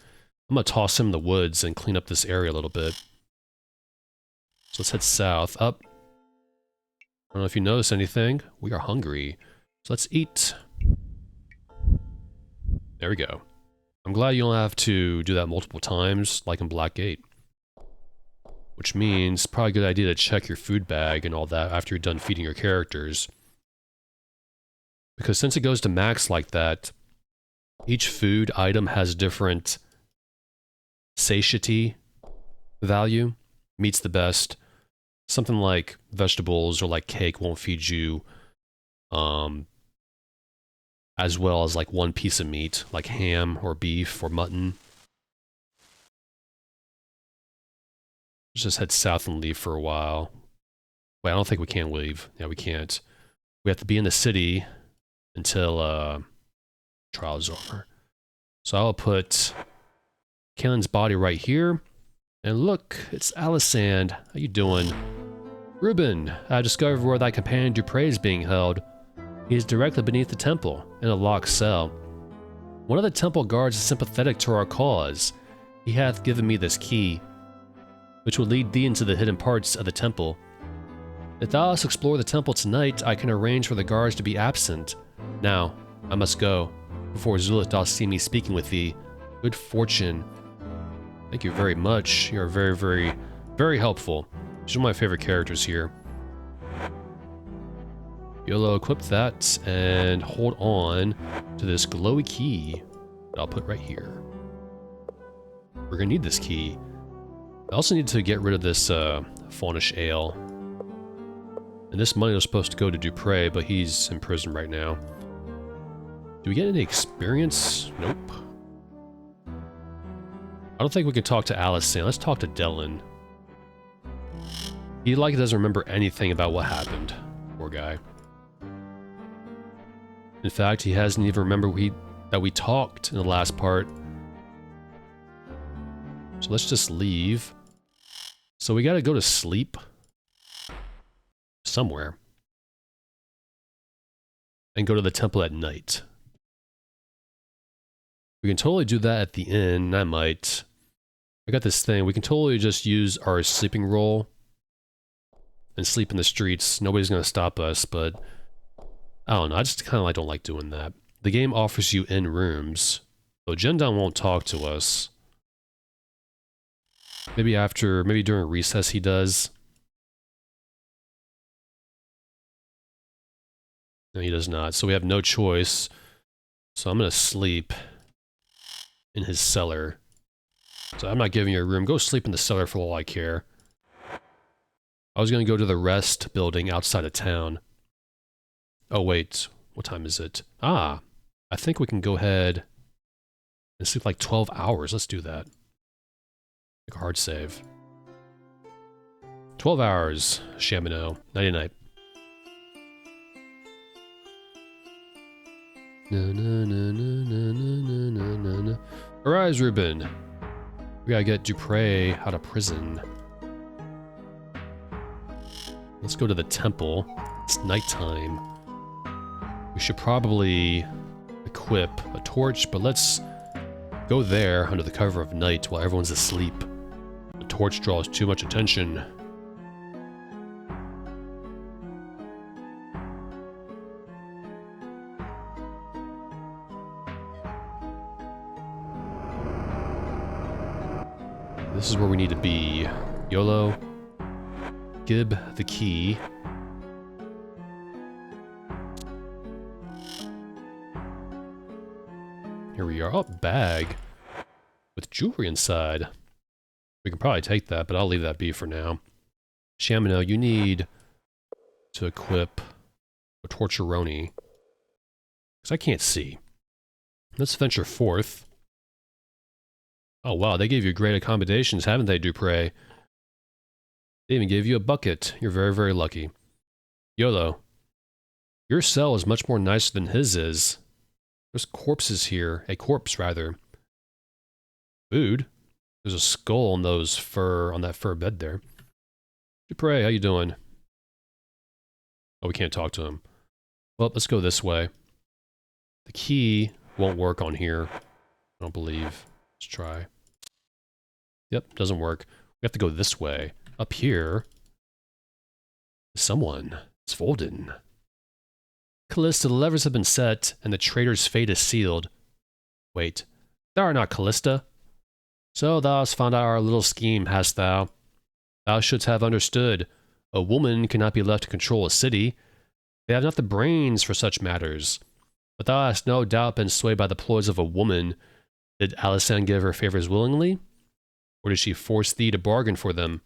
I'm gonna toss him in the woods and clean up this area a little bit. So let's head south, up. I don't know if you notice anything. We are hungry. So let's eat. There we go. I'm glad you don't have to do that multiple times, like in Blackgate. Which means, probably a good idea to check your food bag and all that after you're done feeding your characters. Because since it goes to max like that, each food item has different satiety value. Meat's the best. Something like vegetables or like cake won't feed you as well as like one piece of meat, like ham or beef or mutton. Let's just head south and leave for a while. Wait, I don't think we can leave. Yeah, we can't. We have to be in the city until trial's over. So I'll put Kaelin's body right here. And look, it's Alicent. How you doing? Reuben, I discovered where thy companion Dupre is being held. He is directly beneath the temple, in a locked cell. One of the temple guards is sympathetic to our cause. He hath given me this key, which will lead thee into the hidden parts of the temple. If thou dost explore the temple tonight, I can arrange for the guards to be absent. Now, I must go, before Zulith doth see me speaking with thee. Good fortune. Thank you very much. You are very, very, very helpful. She's one of my favorite characters here. YOLO, equip that, and hold on to this glowy key that I'll put right here. We're gonna need this key. I also need to get rid of this Fawnish ale. And this money was supposed to go to Dupre, but he's in prison right now. Do we get any experience? Nope. I don't think we can talk to Alicent. Let's talk to Dylan. He doesn't remember anything about what happened. Poor guy. In fact, he hasn't even remembered that we talked in the last part. So let's just leave. So we gotta go to sleep. Somewhere. And go to the temple at night. We can totally do that at the inn. I might. I got this thing. We can totally just use our sleeping roll and sleep in the streets. Nobody's gonna stop us, but I don't know. I just kind of don't like doing that. The game offers you inn rooms, so Gendon won't talk to us. Maybe during recess he does. No, he does not. So we have no choice. So I'm gonna sleep in his cellar. So I'm not giving you a room. Go sleep in the cellar for all I care. I was gonna go to the rest building outside of town. Oh wait, what time is it? Ah, I think we can go ahead and sleep like 12 hours. Let's do that. Make a hard save. 12 hours, Shamino. Nighty-night. Arise, Reuben. We gotta get Dupre out of prison. Let's go to the temple. It's nighttime. We should probably equip a torch, but let's go there under the cover of night while everyone's asleep. The torch draws too much attention. This is where we need to be. YOLO. Gib the key. Here we are. Oh, bag. With jewelry inside. We can probably take that, but I'll leave that be for now. Shamino, you need to equip a Torturoni. Because I can't see. Let's venture forth. Oh wow, they gave you great accommodations, haven't they, Dupre? They even gave you a bucket. You're very, very lucky. YOLO. Your cell is much more nicer than his is. There's corpses here. A corpse, rather. Food? There's a skull on that fur bed there. Dupre, how you doing? Oh, we can't talk to him. Well, let's go this way. The key won't work on here. I don't believe. Let's try. Yep, doesn't work. We have to go this way. Up here. Someone. It's Volden. Callista, the levers have been set, and the traitor's fate is sealed. Wait. Thou art not Callista. So thou hast found out our little scheme, hast thou? Thou shouldst have understood. A woman cannot be left to control a city. They have not the brains for such matters. But thou hast no doubt been swayed by the ploys of a woman. Did Alysanne give her favors willingly? Or did she force thee to bargain for them?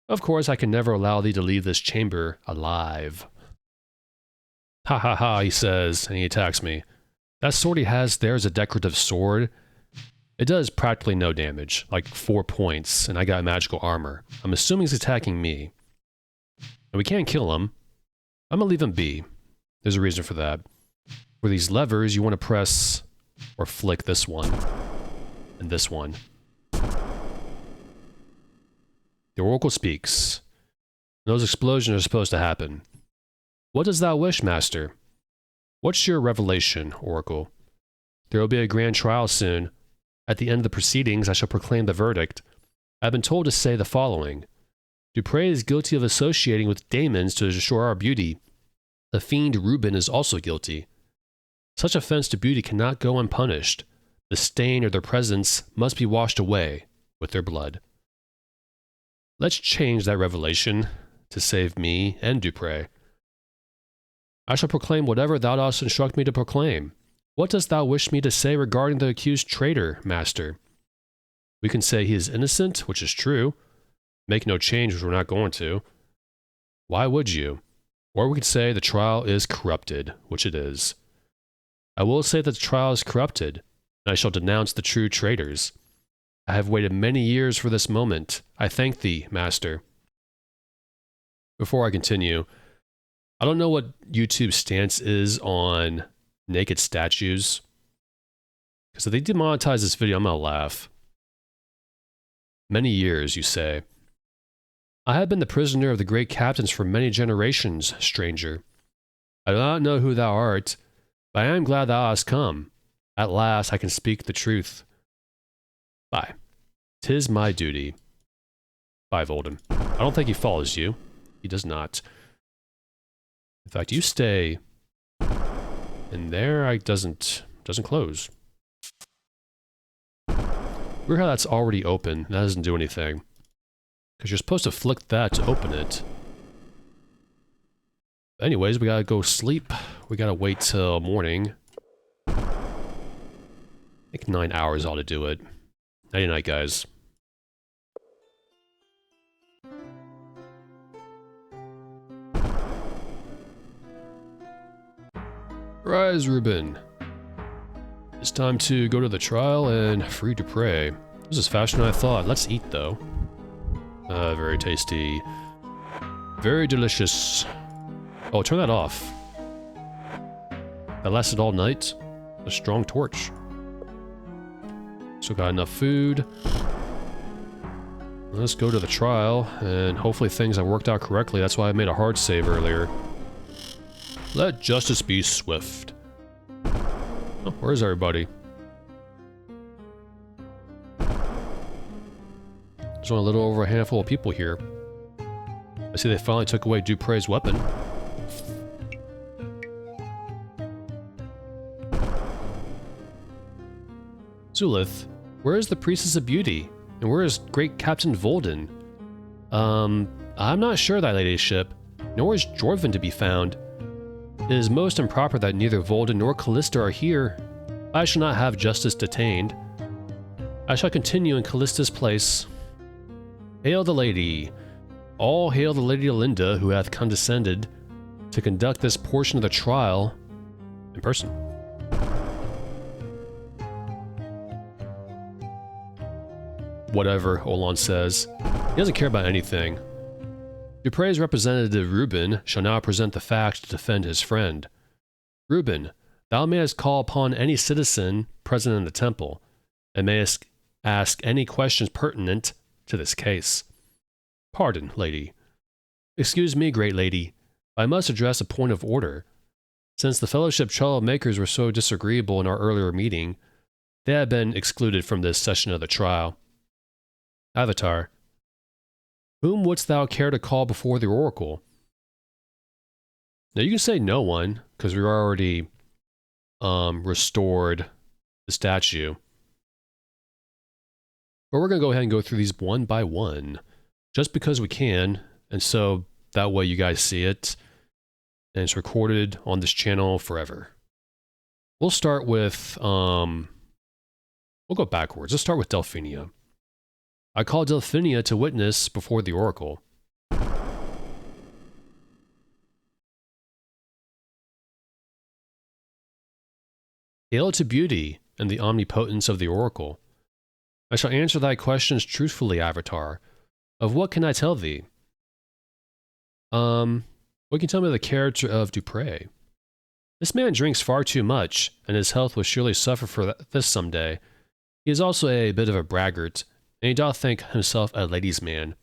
Of course, I can never allow thee to leave this chamber alive. Ha ha ha, he says, and he attacks me. That sword he has there is a decorative sword. It does practically no damage, like 4 points, and I got magical armor. I'm assuming he's attacking me. And we can't kill him. I'm gonna leave him be. There's a reason for that. For these levers, you want to press or flick this one and this one. The Oracle speaks. Those explosions are supposed to happen. What does thou wish, Master? What's your revelation, Oracle? There will be a grand trial soon. At the end of the proceedings, I shall proclaim the verdict. I have been told to say the following. Dupre is guilty of associating with daemons to destroy our beauty. The fiend Reuben is also guilty. Such offense to beauty cannot go unpunished. The stain of their presence must be washed away with their blood. Let's change that revelation to save me and Dupre. I shall proclaim whatever thou dost instruct me to proclaim. What dost thou wish me to say regarding the accused traitor, Master? We can say he is innocent, which is true. Make no change, which we're not going to. Why would you? Or we could say the trial is corrupted, which it is. I will say that the trial is corrupted, and I shall denounce the true traitors. I have waited many years for this moment. I thank thee, Master. Before I continue, I don't know what YouTube's stance is on naked statues. Because if they demonetize this video, I'm gonna laugh. Many years, you say. I have been the prisoner of the great captains for many generations, stranger. I do not know who thou art, but I am glad thou hast come. At last I can speak the truth. Bye. 'Tis my duty. Bye, Volden. I don't think he follows you. He does not. In fact, you stay in there. It doesn't close. Weird how that's already open. That doesn't do anything. Because you're supposed to flick that to open it. Anyways, we gotta go sleep. We gotta wait till morning. I think 9 hours ought to do it. Nighty night, guys. Rise, Reuben. It's time to go to the trial and free Dupre. This is faster than I thought. Let's eat, though. Very tasty. Very delicious. Oh, turn that off. That lasted all night. A strong torch. Still got enough food. Let's go to the trial, and hopefully things have worked out correctly. That's why I made a hard save earlier. Let justice be swift. Oh, where's everybody? There's only a little over a handful of people here. I see they finally took away Dupre's weapon. Zulith, where is the Priestess of Beauty? And where is Great Captain Volden? I'm not sure, thy ladyship. Nor is Jorvin to be found. It is most improper that neither Volden nor Callista are here. I shall not have justice detained. I shall continue in Callista's place. Hail the lady. All hail the Lady Yelinda, who hath condescended to conduct this portion of the trial in person. Whatever, Olan says. He doesn't care about anything. Dupre's representative Reuben shall now present the facts to defend his friend. Reuben, thou mayest call upon any citizen present in the temple, and mayest ask any questions pertinent to this case. Pardon, lady. Excuse me, great lady. I must address a point of order. Since the Fellowship troublemakers were so disagreeable in our earlier meeting, they have been excluded from this session of the trial. Avatar. Whom wouldst thou care to call before the oracle? Now you can say no one, because we already restored the statue. But we're going to go ahead and go through these one by one, just because we can, and so that way you guys see it, and it's recorded on this channel forever. We'll start with, we'll go backwards. Let's start with Delphinia. I call Delphinia to witness before the oracle. Hail to beauty and the omnipotence of the oracle. I shall answer thy questions truthfully, Avatar. Of what can I tell thee? What can you tell me of the character of Dupre? This man drinks far too much, and his health will surely suffer for this someday. He is also a bit of a braggart, and he doth think himself a ladies' man.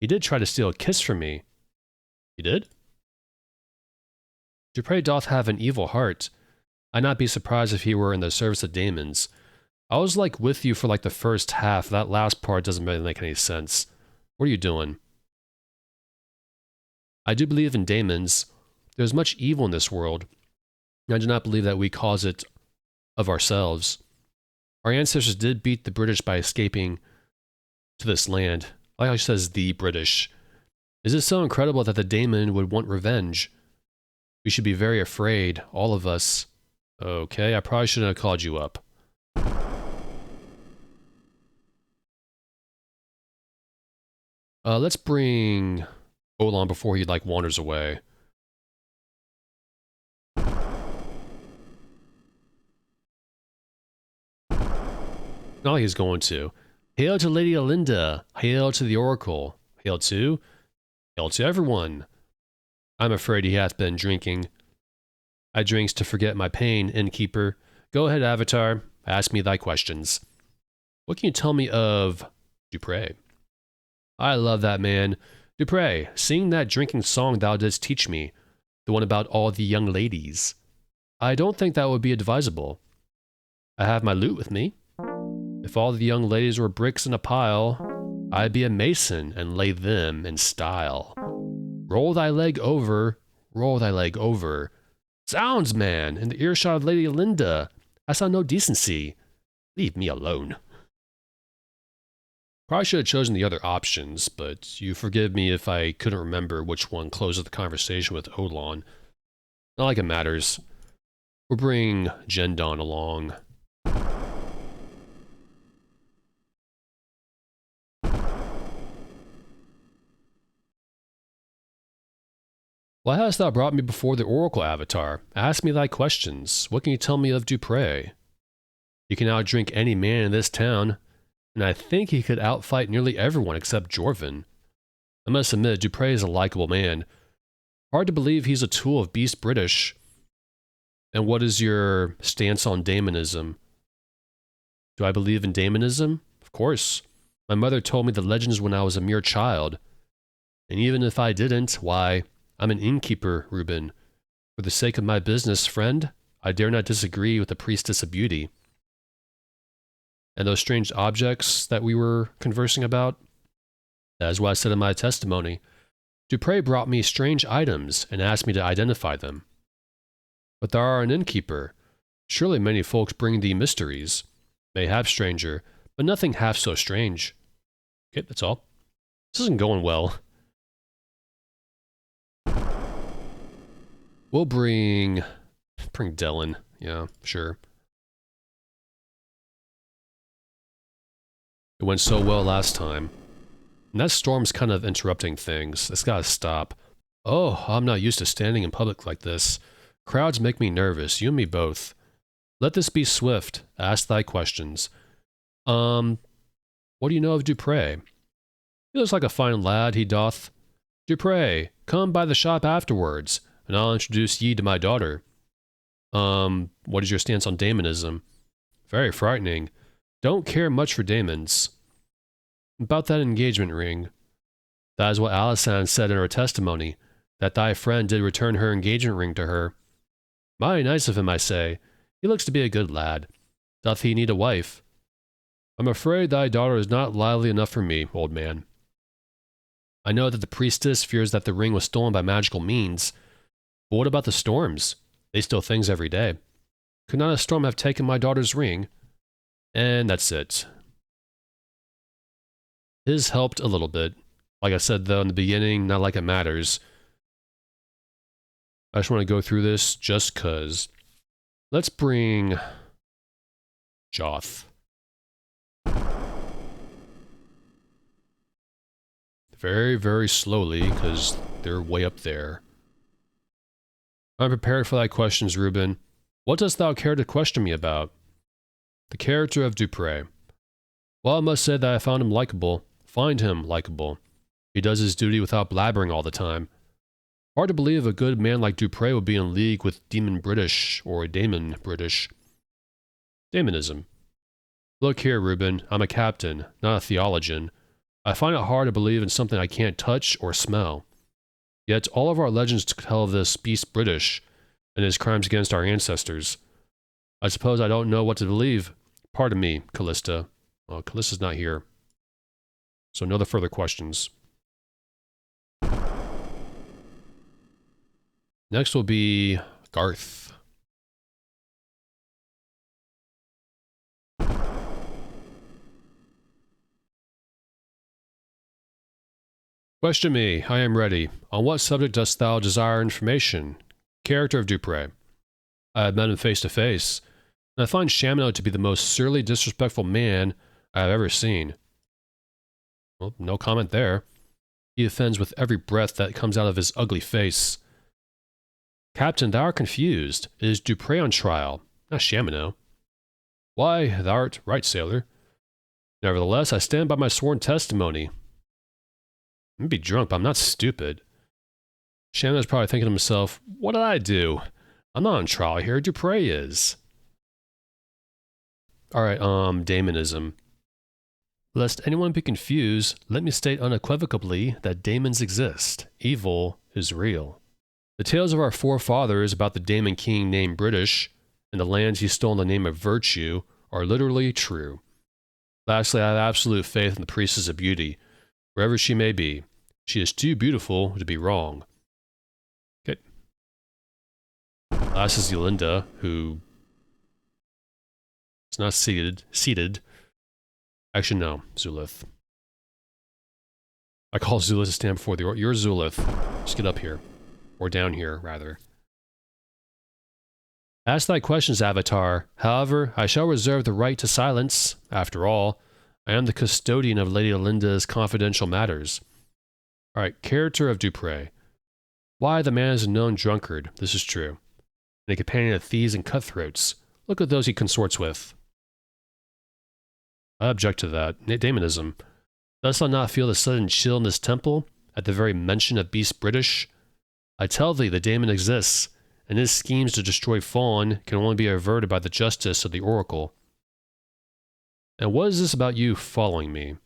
He did try to steal a kiss from me. He did? Dupre doth have an evil heart. I'd not be surprised if he were in the service of Daemons. I was like with you for like the first half. That last part doesn't really make any sense. What are you doing? I do believe in Daemons. There's much evil in this world. I do not believe that we cause it of ourselves. Our ancestors did beat the British by escaping to this land. I like how she says the British. Is it so incredible that the Daemon would want revenge? We should be very afraid, all of us. Okay, I probably shouldn't have called you up. Let's bring Olan before he like wanders away. No, he's going to. Hail to Lady Yelinda. Hail to the Oracle. Hail to everyone. I'm afraid he hath been drinking. I drinks to forget my pain, innkeeper. Go ahead, Avatar. Ask me thy questions. What can you tell me of Dupre? I love that man. Dupre, sing that drinking song thou didst teach me, the one about all the young ladies. I don't think that would be advisable. I have my lute with me. If all the young ladies were bricks in a pile, I'd be a mason and lay them in style. Roll thy leg over, roll thy leg over. Zounds, man, in the earshot of Lady Yelinda. I saw no decency. Leave me alone. Probably should have chosen the other options, but you forgive me if I couldn't remember which one closes the conversation with Olan. Not like it matters. We'll bring Gendon along. Why hast thou brought me before the Oracle, Avatar? Ask me thy questions. What can you tell me of Dupre? He can outdrink any man in this town, and I think he could outfight nearly everyone except Jorvin. I must admit, Dupre is a likable man. Hard to believe he's a tool of Beast British. And what is your stance on Daemonism? Do I believe in Daemonism? Of course. My mother told me the legends when I was a mere child. And even if I didn't, why, I'm an innkeeper, Reuben. For the sake of my business, friend, I dare not disagree with the priestess of beauty. And those strange objects that we were conversing about? That is what I said in my testimony. Dupre brought me strange items and asked me to identify them. But thou art an innkeeper. Surely many folks bring thee mysteries. Mayhap, stranger, but nothing half so strange. Okay, that's all. This isn't going well. We'll bring Dellen. Yeah, sure. It went so well last time. And that storm's kind of interrupting things. It's gotta stop. Oh, I'm not used to standing in public like this. Crowds make me nervous, you and me both. Let this be swift. Ask thy questions. What do you know of Dupre? He looks like a fine lad, he doth. Dupre, come by the shop afterwards, and I'll introduce ye to my daughter. What is your stance on daemonism? Very frightening. Don't care much for daemons. About that engagement ring. That is what Alisanne said in her testimony, that thy friend did return her engagement ring to her. Mighty nice of him, I say. He looks to be a good lad. Doth he need a wife? I'm afraid thy daughter is not lively enough for me, old man. I know that the priestess fears that the ring was stolen by magical means, but what about the storms? They steal things every day. Could not a storm have taken my daughter's ring? And that's it. His helped a little bit. Like I said though in the beginning, not like it matters. I just want to go through this just cause. Let's bring Joth. Very, very slowly, because they're way up there. I'm prepared for thy questions, Reuben. What dost thou care to question me about? The character of Dupre. Well, I must say that I found him likable. Find him likable. He does his duty without blabbering all the time. Hard to believe a good man like Dupre would be in league with Demon British, or Damon British. Daemonism. Look here, Reuben, I'm a captain, not a theologian. I find it hard to believe in something I can't touch or smell. Yet all of our legends tell of this beast British, and his crimes against our ancestors. I suppose I don't know what to believe. Pardon me, Callista. Well, Callista's not here. So no further questions. Next will be Garth. Question me, I am ready. On what subject dost thou desire information? Character of Dupre. I have met him face to face, and I find Shamino to be the most surly, disrespectful man I have ever seen. Well, no comment there. He offends with every breath that comes out of his ugly face. Captain, thou art confused. It is Dupre on trial, not Shamino. Why, thou art right, sailor. Nevertheless, I stand by my sworn testimony. I may be drunk, but I'm not stupid. Shamino's probably thinking to himself, what did I do? I'm not on trial here, Dupre is. Alright, daemonism. Lest anyone be confused, let me state unequivocally that daemons exist. Evil is real. The tales of our forefathers about the Daemon King named British, and the lands he stole in the name of virtue, are literally true. Lastly, I have absolute faith in the priestess of beauty, wherever she may be. She is too beautiful to be wrong. Okay. Last is Yelinda, who is not seated. Actually, no, Zulith. I call Zulith to stand before the or. You're Zulith. Just get up here. Or down here, rather. Ask thy questions, Avatar. However, I shall reserve the right to silence. After all, I am the custodian of Lady Yelinda's confidential matters. Alright, character of Dupre. Why, the man is a known drunkard, this is true. And a companion of thieves and cutthroats. Look at those he consorts with. I object to that. Daemonism. Dost thou not feel the sudden chill in this temple, at the very mention of beast British? I tell thee, the daemon exists, and his schemes to destroy Fawn can only be averted by the justice of the Oracle. And what is this about you following me?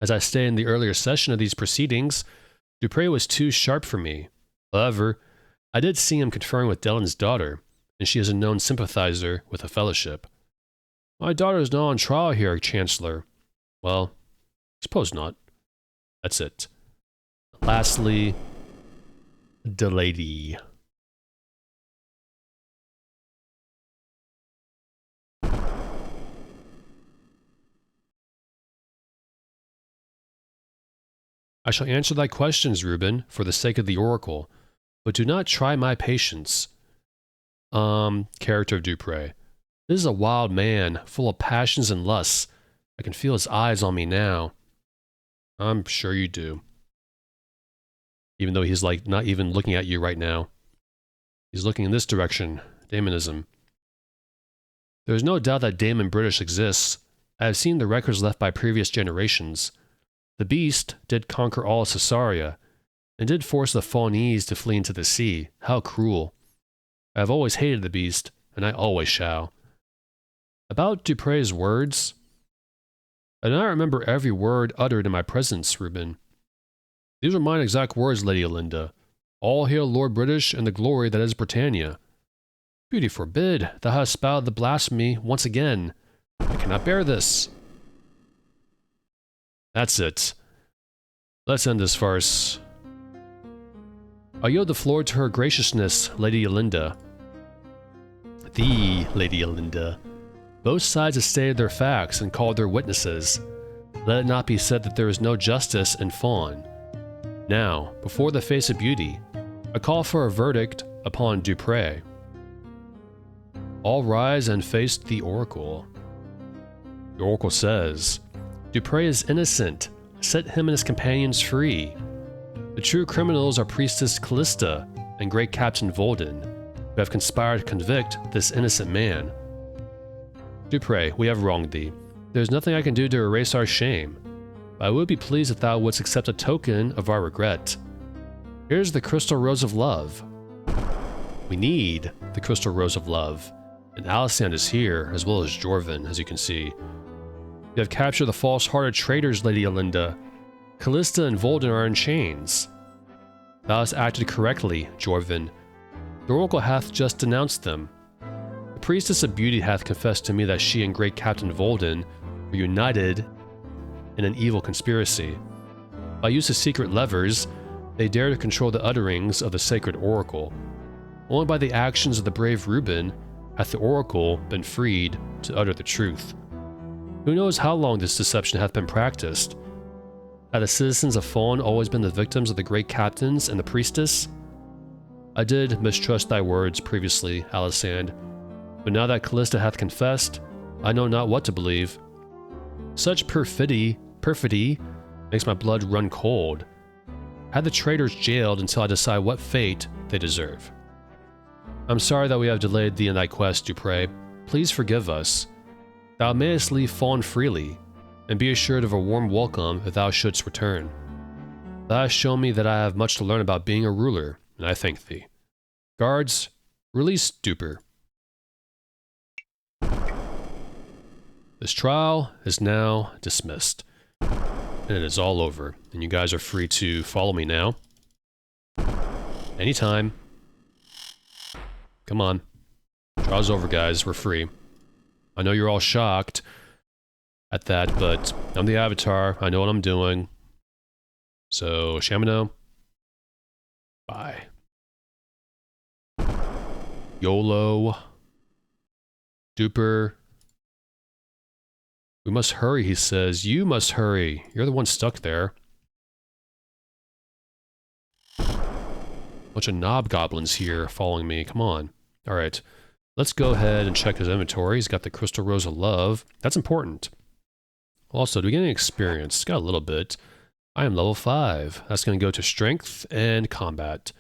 As I stated in the earlier session of these proceedings, Dupre was too sharp for me. However, I did see him conferring with Dellen's daughter, and she is a known sympathizer with the Fellowship. My daughter is not on trial here, Chancellor. Well, suppose not. That's it. Lastly, the lady. I shall answer thy questions, Reuben, for the sake of the Oracle, but do not try my patience. Character of Dupre. This is a wild man, full of passions and lusts. I can feel his eyes on me now. I'm sure you do. Even though he's like not even looking at you right now. He's looking in this direction. Daemonism. There is no doubt that Daemon British exists. I have seen the records left by previous generations. The beast did conquer all of Caesarea, and did force the Fawnese to flee into the sea. How cruel. I have always hated the beast, and I always shall. About Dupre's words, I do not remember every word uttered in my presence, Reuben. These were mine exact words, Lady Yelinda. All hail Lord British and the glory that is Britannia. Beauty forbid, thou hast spouted the blasphemy once again. I cannot bear this. That's it. Let's end this farce. I yield the floor to her graciousness, Lady Yelinda. The Lady Yelinda. Both sides have stated their facts and called their witnesses. Let it not be said that there is no justice in Fawn. Now, before the face of beauty, I call for a verdict upon Dupre. All rise and face the oracle. The oracle says, Dupre is innocent. Set him and his companions free. The true criminals are Priestess Callista and Great Captain Volden, who have conspired to convict this innocent man. Dupre, we have wronged thee. There is nothing I can do to erase our shame, but I would be pleased if thou wouldst accept a token of our regret. Here's the Crystal Rose of Love. We need the Crystal Rose of Love, and Alisand is here, as well as Jorvin, as you can see. You have captured the false-hearted traitors, Lady Yelinda. Callista and Volden are in chains. Thou hast acted correctly, Jorvin. The oracle hath just denounced them. The Priestess of Beauty hath confessed to me that she and Great Captain Volden were united in an evil conspiracy. By use of secret levers, they dare to control the utterings of the sacred oracle. Only by the actions of the brave Reuben hath the oracle been freed to utter the truth. Who knows how long this deception hath been practiced? Had the citizens of Fawn always been the victims of the great captains and the priestess? I did mistrust thy words previously, Alisand, but now that Callista hath confessed, I know not what to believe. Such perfidy makes my blood run cold. Had the traitors jailed until I decide what fate they deserve. I'm sorry that we have delayed thee in thy quest, Dupre. Please forgive us. Thou mayest leave Fawn freely, and be assured of a warm welcome if thou shouldst return. Thou hast shown me that I have much to learn about being a ruler, and I thank thee. Guards, release Dupre. This trial is now dismissed, and it is all over, and you guys are free to follow me now. Anytime. Come on. Trial's over, guys. We're free. I know you're all shocked at that, but I'm the Avatar. I know what I'm doing. So, Shamino, bye. YOLO. Dupre. We must hurry, he says. You must hurry. You're the one stuck there. Bunch of knob goblins here following me. Come on. Alright. Let's go ahead and check his inventory. He's got the Crystal Rose of Love. That's important. Also, do we get any experience? Got a little bit. I am level 5. That's going to go to Strength and Combat.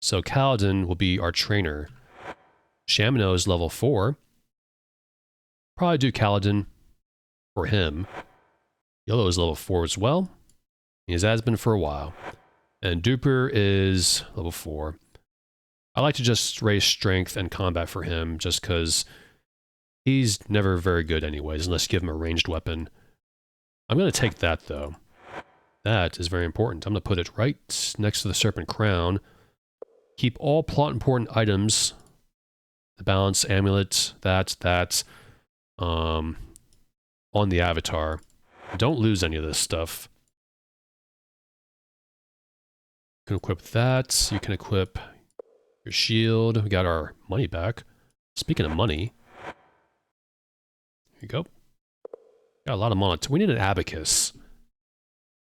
So Kaladin will be our trainer. Shamino is level 4. Probably do Kaladin for him. Yellow is level 4 as well. He has been for a while. And Dupre is level 4. I like to just raise Strength and Combat for him, just because he's never very good anyways, unless you give him a ranged weapon. I'm going to take that, though. That is very important. I'm going to put it right next to the Serpent Crown. Keep all plot-important items, the Balance, Amulet, that, on the Avatar. Don't lose any of this stuff. You can equip that. You can equip your shield. We got our money back. Speaking of money, here you go. Got a lot of money. We need an abacus.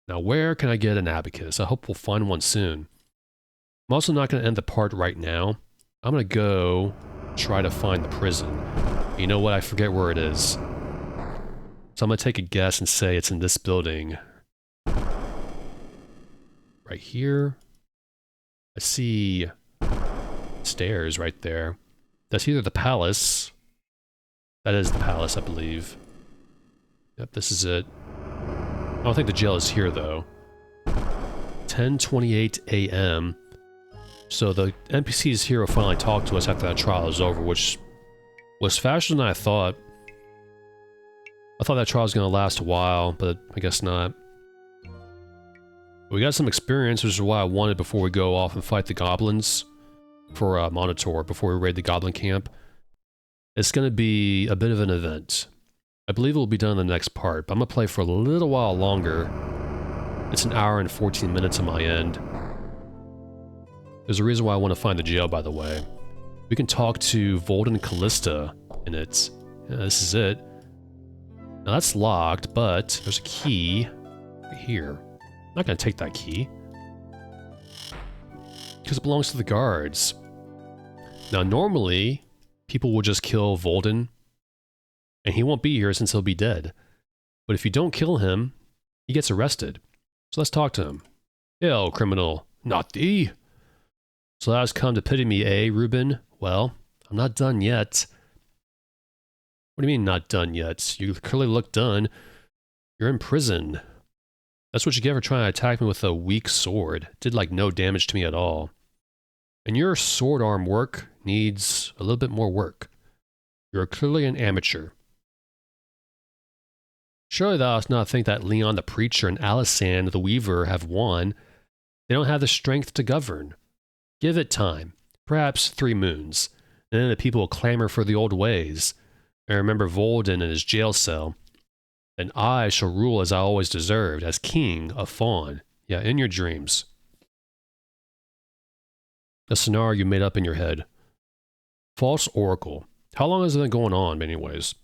Now, where can I get an abacus? I hope we'll find one soon. I'm also not going to end the part right now. I'm going to go try to find the prison. You know what? I forget where it is. So I'm going to take a guess and say it's in this building. Right here. I see stairs right there. That's either the palace. That is the palace, I believe. Yep, this is it. I don't think the jail is here, though. 10:28 a.m. So the NPCs here will finally talk to us after that trial is over, which was faster than I thought. I thought that trial was going to last a while, but I guess not. We got some experience, which is what I wanted before we go off and fight the goblins for Monitor, before we raid the goblin camp. It's going to be a bit of an event. I believe it will be done in the next part, but I'm going to play for a little while longer. It's an hour and 14 minutes on my end. There's a reason why I want to find the jail, by the way. We can talk to Vold and Callista in it. Yeah, this is it. Now that's locked, but there's a key right here. I'm not going to take that key, because it belongs to the guards. Now normally, people will just kill Volden, and he won't be here since he'll be dead. But if you don't kill him, he gets arrested. So let's talk to him. Hail, criminal. Not thee. So thou hast come to pity me, eh, Reuben? Well, I'm not done yet. What do you mean, not done yet? You clearly look done. You're in prison. That's what you get for trying to attack me with a weak sword. It did, like, no damage to me at all. And your sword arm work needs a little bit more work. You're clearly an amateur. Surely thou dost not think that Leon the Preacher and Alisand the Weaver have won. They don't have the strength to govern. Give it time. Perhaps 3 moons. And then the people will clamor for the old ways. And remember Volden in his jail cell. And I shall rule as I always deserved, as king of Fawn. Yeah, in your dreams. A scenario you made up in your head. False Oracle. How long has it been going on, anyways?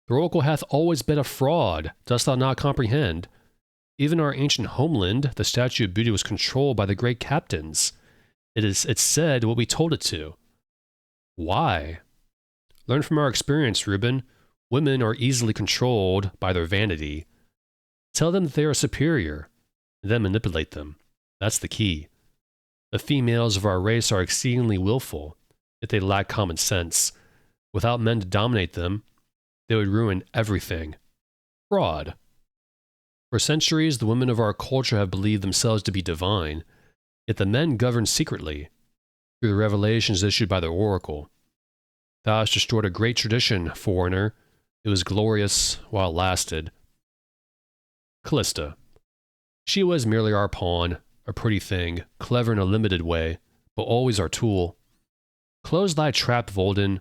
The Oracle hath always been a fraud. Dost thou not comprehend? Even our ancient homeland, the Statue of Beauty, was controlled by the great captains. It said what we told it to. Why? Learn from our experience, Reuben. Women are easily controlled by their vanity. Tell them that they are superior, and then manipulate them. That's the key. The females of our race are exceedingly willful, yet they lack common sense. Without men to dominate them, they would ruin everything. Fraud. For centuries, the women of our culture have believed themselves to be divine, yet the men govern secretly, through the revelations issued by the Oracle. Thou hast destroyed a great tradition, foreigner. It was glorious while it lasted. Callista. She was merely our pawn, a pretty thing, clever in a limited way, but always our tool. Close thy trap, Volden,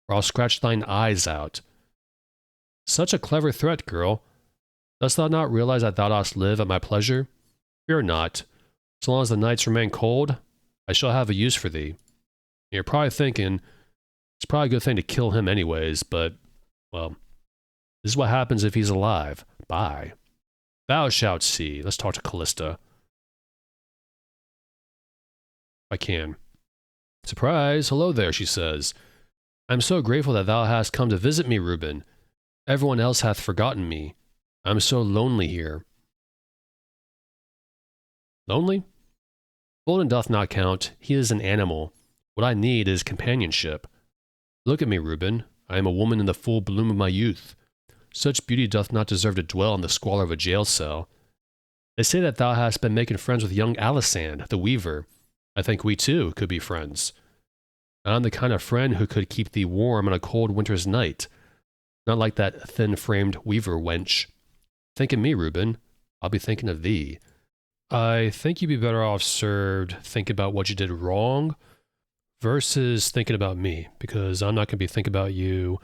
or I'll scratch thine eyes out. Such a clever threat, girl. Dost thou not realize that thou dost live at my pleasure? Fear not. So long as the nights remain cold, I shall have a use for thee. And you're probably thinking, it's probably a good thing to kill him anyways, but, well, this is what happens if he's alive. Bye. Thou shalt see. Let's talk to Callista. If I can. Surprise! Hello there, she says. I'm so grateful that thou hast come to visit me, Reuben. Everyone else hath forgotten me. I'm so lonely here. Lonely? Volden doth not count. He is an animal. What I need is companionship. Look at me, Reuben. I am a woman in the full bloom of my youth. Such beauty doth not deserve to dwell in the squalor of a jail cell. They say that thou hast been making friends with young Alisand, the Weaver. I think we too could be friends. I'm the kind of friend who could keep thee warm on a cold winter's night. Not like that thin-framed Weaver wench. Think of me, Reuben. I'll be thinking of thee. I think you'd be better off served thinking about what you did wrong versus thinking about me, because I'm not going to be thinking about you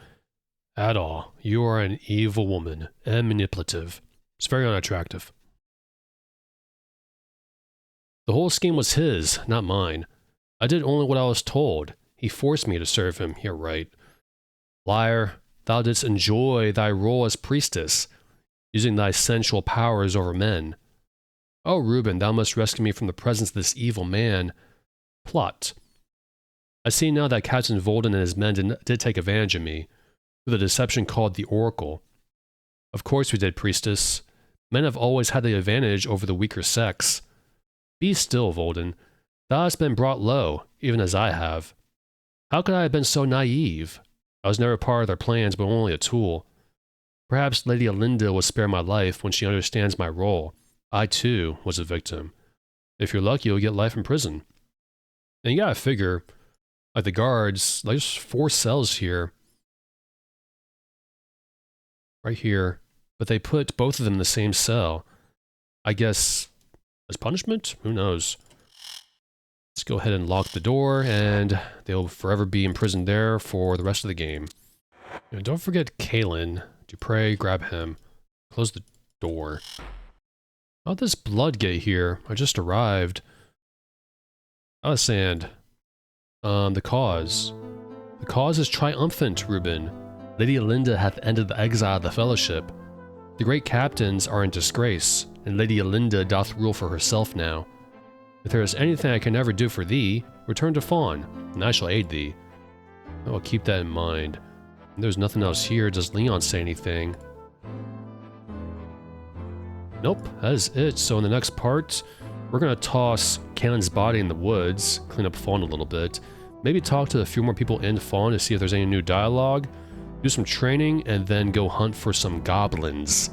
at all. You are an evil woman and manipulative. It's very unattractive. The whole scheme was his, not mine. I did only what I was told. He forced me to serve him. You're right. Liar, thou didst enjoy thy role as priestess, using thy sensual powers over men. Oh, Reuben, thou must rescue me from the presence of this evil man. Plot. I see now that Captain Volden and his men did take advantage of me, through the deception called the Oracle. Of course we did, priestess. Men have always had the advantage over the weaker sex. Be still, Volden. Thou hast been brought low, even as I have. How could I have been so naive? I was never part of their plans, but only a tool. Perhaps Lady Yelinda will spare my life when she understands my role. I, too, was a victim. If you're lucky, you'll get life in prison. And you gotta figure, like the guards, there's 4 cells here. Right here. But they put both of them in the same cell. I guess, as punishment? Who knows? Let's go ahead and lock the door, and they'll forever be imprisoned there for the rest of the game. And don't forget Kalen. Dupre, grab him. Close the door. How'd this blood get here? I just arrived. Oh, sand. The cause. The cause is triumphant, Reuben. Lady Yelinda hath ended the exile of the Fellowship. The great captains are in disgrace, and Lady Yelinda doth rule for herself now. If there is anything I can ever do for thee, return to Fawn, and I shall aid thee. I will keep that in mind. There's nothing else here. Does Leon say anything? Nope, that is it. So in the next part, we're going to toss Kalen's body in the woods, clean up Fawn a little bit, maybe talk to a few more people in Fawn to see if there's any new dialogue, do some training, and then go hunt for some goblins.